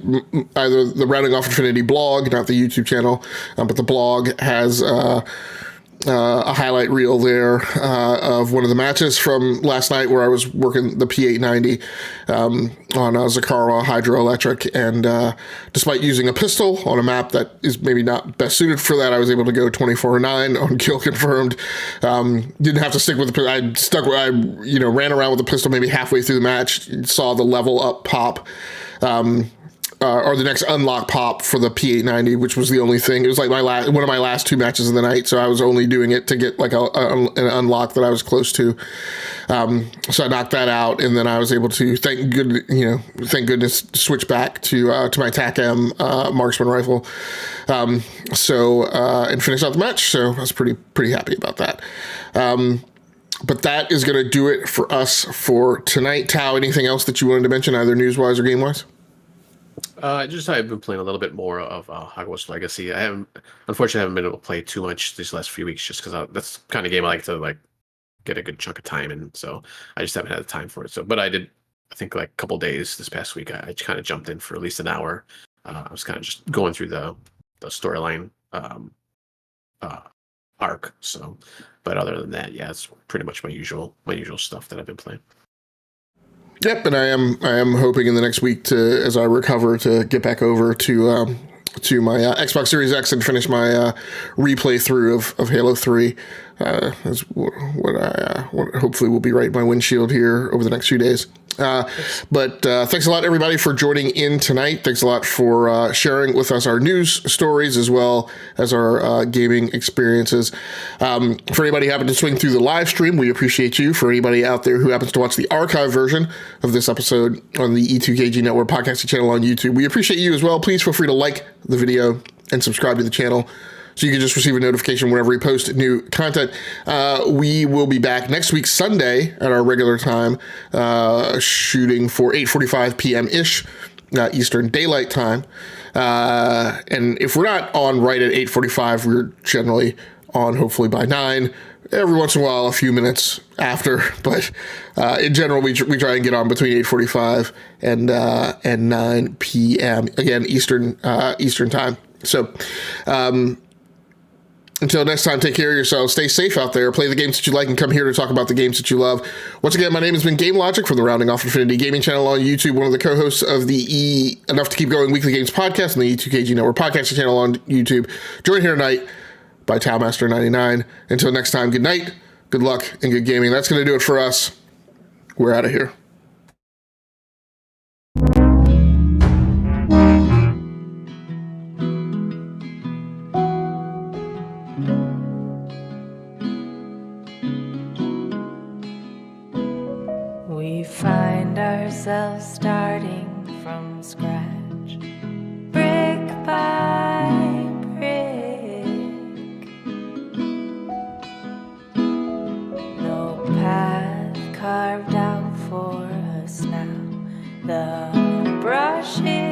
either the Rounding Off Infinity blog, not the YouTube channel, but the blog has a highlight reel there of one of the matches from last night where I was working the P890 on Zakara Hydroelectric, and despite using a pistol on a map that is maybe not best suited for that, I was able to go 24-9 on kill confirmed. Didn't have to stick with the I ran around with the pistol maybe halfway through the match, saw the level up pop. Or the next unlock pop for the P890, which was the only thing. It was like one of my last two matches of the night, so I was only doing it to get like an unlock that I was close to. So I knocked that out, and then I was able to thank goodness switch back to my TAC-M marksman rifle. And finish out the match. So I was pretty happy about that. But that is going to do it for us for tonight. Tao, anything else that you wanted to mention, either news-wise or game-wise? I've been playing a little bit more of Hogwarts Legacy. Unfortunately, haven't been able to play too much these last few weeks, just because that's the kind of game I like to get a good chunk of time in. So I just haven't had the time for it. So, but I did, I think like a couple days this past week. I kind of jumped in for at least an hour. I was kind of just going through the storyline arc. So, but other than that, yeah, it's pretty much my usual stuff that I've been playing. Yep, and I am hoping in the next week to, as I recover, to get back over to my Xbox Series X and finish my replay through of Halo 3. That's what hopefully will be right in my windshield here over the next few days. But thanks a lot, everybody, for joining in tonight. Thanks a lot for sharing with us our news stories as well as our gaming experiences. For anybody who happened to swing through the live stream, we appreciate you. For anybody out there who happens to watch the archive version of this episode on the E2KG Network podcasting channel on YouTube, we appreciate you as well. Please feel free to like the video and subscribe to the channel, so you can just receive a notification whenever we post new content. We will be back next week, Sunday, at our regular time, shooting for 8:45 p.m.-ish Eastern Daylight Time. And if we're not on right at 8:45, we're generally on hopefully by 9. Every once in a while, a few minutes after. But in general, we try and get on between 8:45 and 9 p.m. Again, Eastern time. So, until next time, take care of yourselves. Stay safe out there. Play the games that you like and come here to talk about the games that you love. Once again, my name has been Game Logic from the Rounding Off Infinity Gaming channel on YouTube, one of the co-hosts of the Enough to Keep Going Weekly Games podcast and the E2KG Network podcasting channel on YouTube. Joined here tonight by Towmaster99. Until next time, good night, good luck, and good gaming. That's going to do it for us. We're out of here. We find ourselves starting from scratch, brick by brick. No path carved out for us now. The brush is